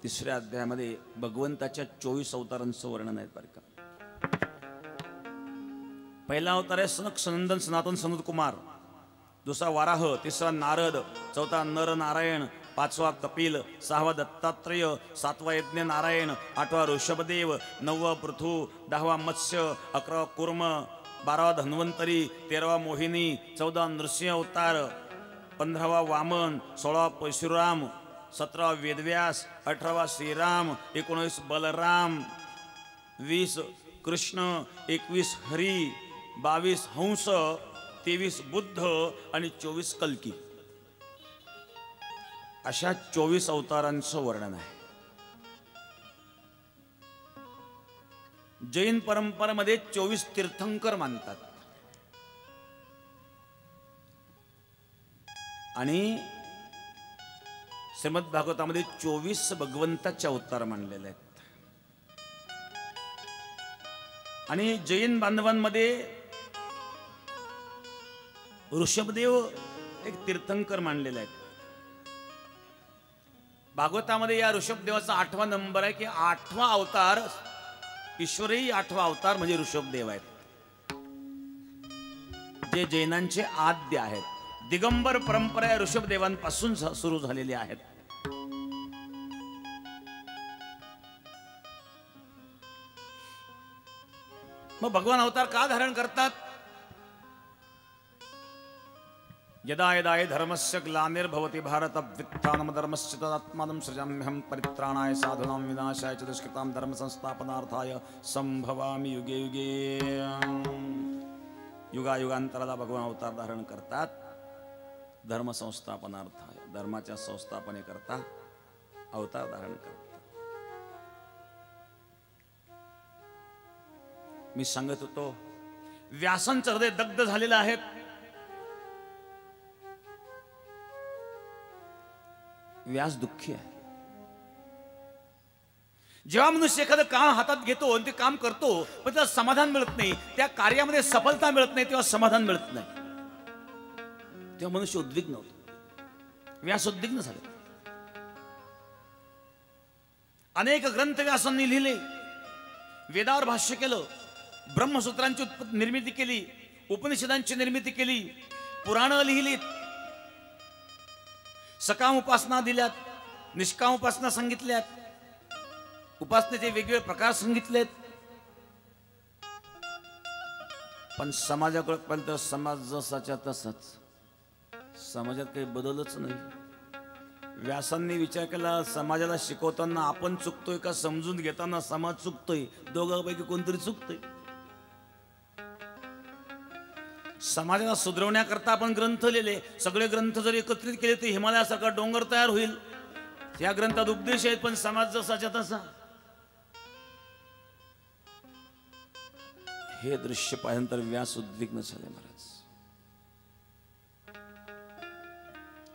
3ऱ्या अध्यायामध्ये भगवंताच्या 24 अवतारांचं वर्णन आहे बरं का. पहिला अवतार आहे सनक सनंदन सनातन सनत कुमार, दुसरा वाराह, तिसरा नारद, चौथा नर नारायण, 5वा कपिल, 6वा दत्तात्रेय, 7वा यज्ञ नारायण, 8वा ऋषभदेव, 9वा पृथु, 10वा मत्स्य, 11वा कुर्म, 12वा धन्वंतरी, 13वा मोहिनी, 14वा नृसिंह अवतार, 15वा वामन, 16वा परशुराम, 17वा वेदव्यास, 18वा श्रीराम, 19 बलराम, 20 कृष्ण, 21 हरी, 22 हंस, 23 बुद्ध आणि 24 कल्की. अशा 24 अवतारांचं वर्णन आहे. जैन परंपरेमध्ये 24 तीर्थंकर मानतात आणि श्रीमद भागवतामध्ये 24 भगवंताचे अवतार मानलेले आहेत. आणि जैन बांधवांमध्ये ऋषभदेव एक तीर्थंकर मानलेले आहेत. भागवतामध्ये या ऋषभदेवाचा 8वा नंबर आहे की 8वा अवतार ईश्वरही 8वा अवतार म्हणजे ऋषभदेव आहेत, जे जैनांचे आद्य आहेत. दिगंबर परंपरा ऋषभदेवांपासून सुरू झालेली आहेत. मग भगवान अवतार का धारण करतात? यदा यदा हि धर्मस्य ग्लानिर्भवति भारत व्युत्थानमधर्मस्य तदात्मानं सृजाम्यहं परित्राणाय साधूनां विनाशाय च दुष्कृतां धर्म संस्थापनार्थाय संभवामि युगे युगे. युगायुगांतराला भगवान अवतार धारण करतात धर्म संस्थापनार्थाय, धर्माच्या संस्थापनेकरता अवतार धारण करतात. मी सांगत होतो व्यासांचं हृदय दग्ध झालेलं आहे. व्यास दुःखी आहे. जेव्हा मनुष्य एखादं काम हातात घेतो आणि ते काम करतो पण त्याला समाधान मिळत नाही, त्या कार्यामध्ये सफलता मिळत नाही, तेव्हा समाधान मिळत नाही, तेव्हा मनुष्य उद्विग्न होतो. व्यास उद्विग्न झाले. अनेक ग्रंथ व्यासांनी लिहिले, वेदावर भाष्य केलं, ब्रह्मसूत्रांची निर्मिती केली, उपनिषदांची निर्मिती केली, पुराणं लिहिलीत, सकाम उपासना दिल्यात, निष्काम उपासना सांगितल्यात, उपासनेचे वेगवेगळे प्रकार सांगितलेत. पण समाजाकडे पर्यंत समाज जसाच्या तसाच, समाजात काही बदलच नाही. व्यासांनी विचार केला समाजाला शिकवताना आपण चुकतोय का समजून घेताना समाज चुकतोय, दोघांपैकी कोणतरी चुकतोय. समाजाला सुधरवण्याकरता आपण ग्रंथ लिहिले, सगळे ग्रंथ जर एकत्रित केले तर हिमालयासारखा डोंगर तयार होईल. या ग्रंथात उपदेश आहेत पण समाज जसाच्या तसा. हे दृश्य पाहिल्यानंतर व्यास उद्विग्न झाले. महाराज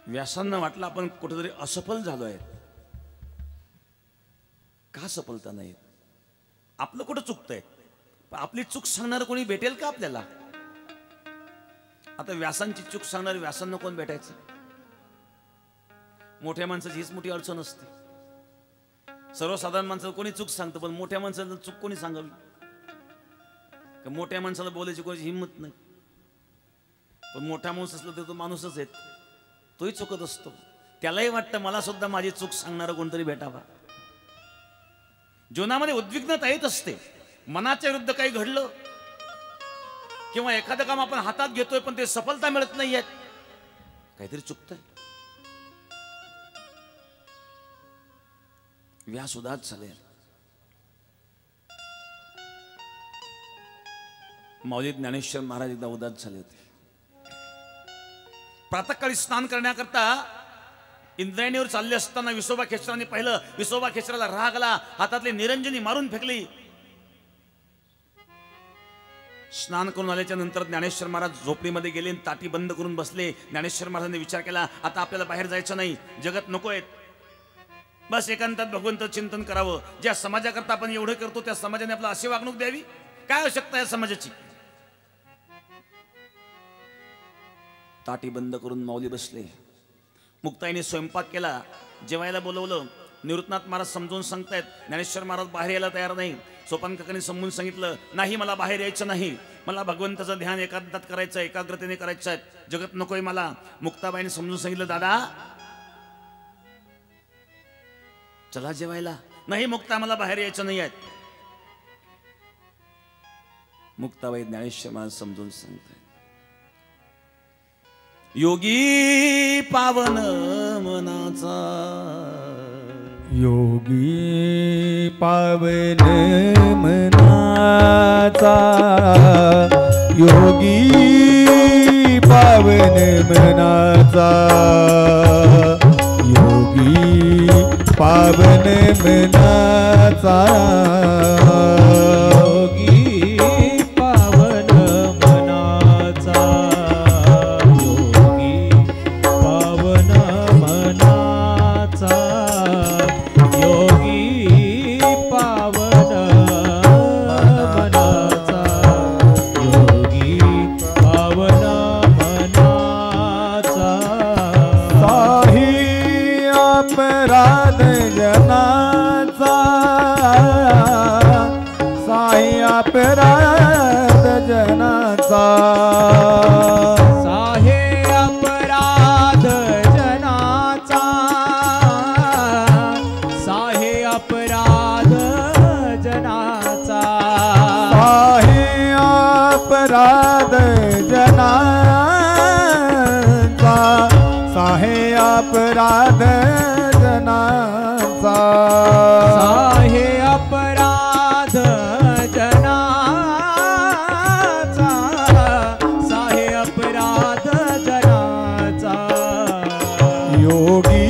व्यासांना वाटलं आपण कुठेतरी असफल झालोय. का सफलता नाही? आपलं कुठं चुकतंय? आपली चूक सांगणार कोणी भेटेल का आपल्याला? आता व्यासांची चूक सांगणार व्यासांना कोण भेटायचं? मोठ्या माणसाची हीच मोठी अडचण असते. सर्वसाधारण माणसाला कोणी चूक सांगतं पण मोठ्या माणसाला चूक कोणी सांगावी? मोठ्या माणसाला बोलायची कोणाची हिंमत नाही. पण मोठा माणूस असला तर तो माणूसच आहे, तोही चुकत असतो. त्यालाही वाटतं मला सुद्धा माझी चूक सांगणारा कोणतरी भेटावा. जीवनामध्ये उद्विग्नता येत असते. मनाच्या विरुद्ध काही घडलं किंवा एखादं काम आपण हातात घेतोय पण ते सफलता मिळत नाहीये, काहीतरी चुकतंय. व्यास उदास झाले. माऊली ज्ञानेश्वर महाराज एकदा उदास झाले होते. प्रातःकाळी स्नान करण्याकरता इंद्रायणीवर चालले असताना विसोबा खेचरांनी पाहिलं. विसोबा खेचराला राग आला, हातातली निरंजनी मारून फेकली. स्नान करून आल्याच्या नंतर ज्ञानेश्वर महाराज झोपडीमध्ये गेले, ताटी बंद करून बसले. ज्ञानेश्वर महाराजांनी विचार केला, आता आपल्याला बाहेर जायचं नाही, जगत नको आहेत, बस एकांतात भगवंत चिंतन करावं. ज्या समाजाकरता आपण एवढं करतो त्या समाजाने आपल्याला अशी वागणूक द्यावी, काय आवश्यकता आहे समाजाची. ताटी बंद करून माऊली बसले. मुक्ताईने स्वयंपाक केला, जेवायला बोलवलं. निवृत्तनाथ महाराज समजून सांगतायत, ज्ञानेश्वर महाराज बाहेर यायला तयार नाही. सोपान काकांनी समजून सांगितलं, नाही मला बाहेर यायचं नाही, मला भगवंताचं ध्यान एकांतात करायचं, एकाग्रतेने करायचं आहे, जगत नकोय मला. मुक्ताबाईने समजून सांगितलं, दादा चला जेवायला. नाही मुक्ता, मला बाहेर यायचं नाही आहे. मुक्ताबाई ज्ञानेश्वर महाराज समजून सांगतायत, योगी पावन मनाचा, योगी पावन मनाचा, योगी पावन मनाचा, योगी पावन मनाचा, योगी पावन मनाचा, योगी पावन मनाचा, योगी पावन मनाचा, योगी पावन मनाचा, साही अपराध जनाचा, साही अपराध जनाचा, साहे अपराध जनाचा, साहे अपराध जनाचा, साहे अपराध जनाचा, साहे अपराध जनाचा, साहे अपराध जनाचा, साहे अपराध जनाचा, योगी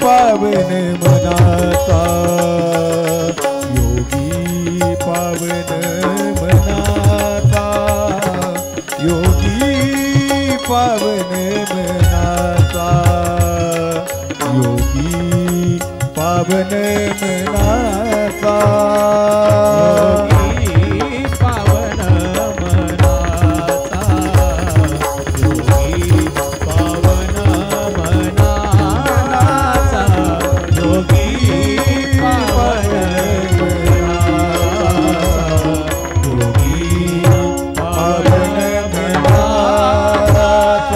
पावन मनाचा, योगी पावन मनाचा, योगी पावन मनाचा, योगी पावन मनाचा, योगी पावन मनाचा, योगी पावन मनाचा, योगी पावन मनाचा, योगी पावन मनाचा.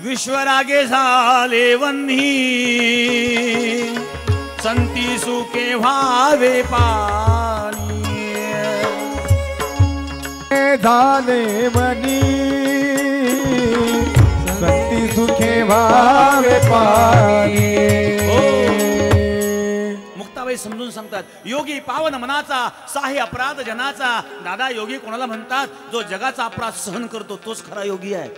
विश्वरागे झाले वन्ही, संती सुखे व्हावे पाणी. झाले मनी, संती सुखे व्हावे पाणी. मुक्ताबाई समजून सांगतात, योगी पावन मनाचा, साहे अपराध जनाचा. दादा, योगी कोणाला म्हणतात? जो जगाचा अपराध सहन करतो तोच खरा योगी आहे.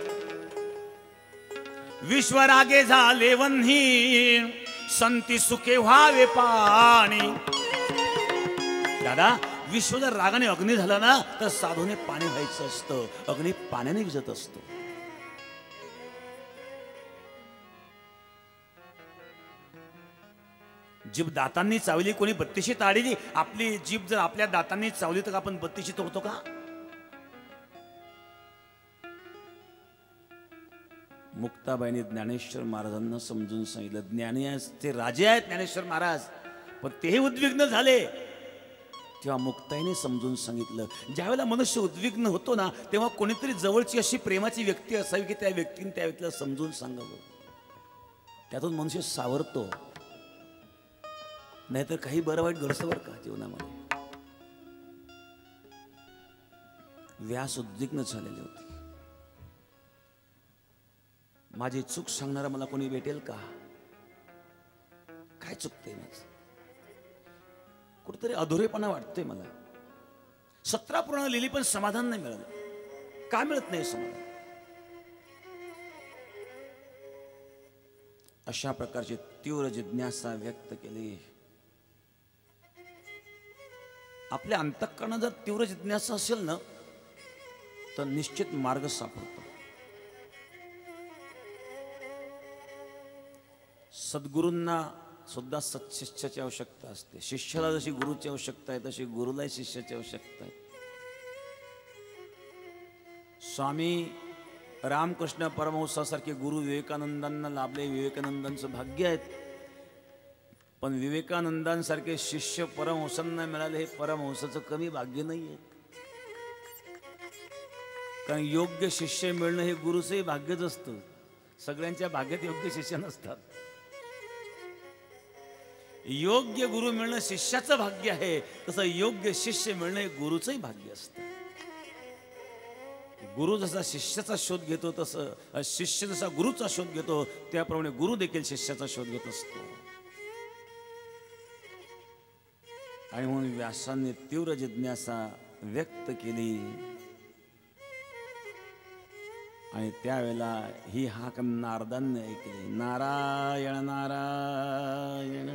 विश्वरागे झाले वन्ही, संती सुखे व्हावे पाणी. दादा, विश्व जर रागाने अग्नी झाला ना तर साधूने पाणी व्हायचं असतं, अग्नी पाण्याने विझत असतो. जीभ दातांनी चावली, कोणी बत्तीशी ताडली. आपली जीभ जर आपल्या दातांनी चावली तर आपण बत्तीशी तोडतो का? मुक्ताबाईंनी ज्ञानेश्वर महाराजांना समजून सांगितलं. ज्ञानी आहेत, ते राजे आहेत ज्ञानेश्वर महाराज, पण तेही उद्विग्न झाले. तेव्हा मुक्ताईने समजून सांगितलं, ज्यावेळेला मनुष्य उद्विग्न होतो ना तेव्हा कोणीतरी जवळची अशी प्रेमाची व्यक्ती असावी की त्या व्यक्तीने त्या व्यक्तीला समजून सांगावं. त्यातून मनुष्य सावरतो, नाहीतर काही बरं वाईट घडतं बरं का जीवनामध्ये. व्यास उद्विग्न झालेले होते. माझी चूक सांगणारा मला कोणी भेटेल का? काय चुकतंय माझं? कुठेतरी अधुरेपणा वाटतोय मला. 17 पुराण लिहिली पण समाधान नाही मिळालं. का मिळत नाही समाधान? अशा प्रकारची तीव्र जिज्ञासा व्यक्त केली. आपल्या अंतःकरणात जर तीव्र जिज्ञासा असेल ना तर निश्चित मार्ग सापडतो. सद्गुरूंना सुद्धा सत्शिष्याची आवश्यकता असते. शिष्याला जशी गुरुची आवश्यकता आहे तशी गुरुलाही शिष्याची आवश्यकता आहे. स्वामी रामकृष्ण परमहंसासारखे गुरु विवेकानंदांना लाभले. विवेकानंदांचं भाग्य आहे. पण विवेकानंदांसारखे शिष्य परमहंसांना मिळाले हे परमहंसाचं कमी भाग्य नाही आहे. कारण योग्य शिष्य मिळणं हे गुरुचंही भाग्यच असतं. सगळ्यांच्या भाग्यात योग्य शिष्य नसतात. योग्य गुरु मिळणं शिष्याचं भाग्य आहे, तसं योग्य शिष्य मिळणं हे गुरुचंही भाग्य असतं. गुरु जसा शिष्याचा शोध घेतो तसं शिष्य जसा गुरुचा शोध घेतो त्याप्रमाणे गुरु देखील शिष्याचा शोध घेत असतो. आणि म्हणून व्यासांनी तीव्र जिज्ञासा व्यक्त केली. आणि त्यावेळेला ही हाक नारदांनी ऐकली. नारायण नारायण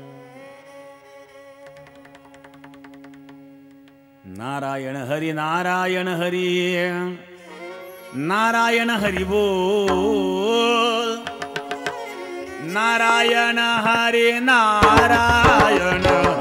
नारायण हरी नारायण हरी नारायण हरी बोल. नारायण हरी नारायण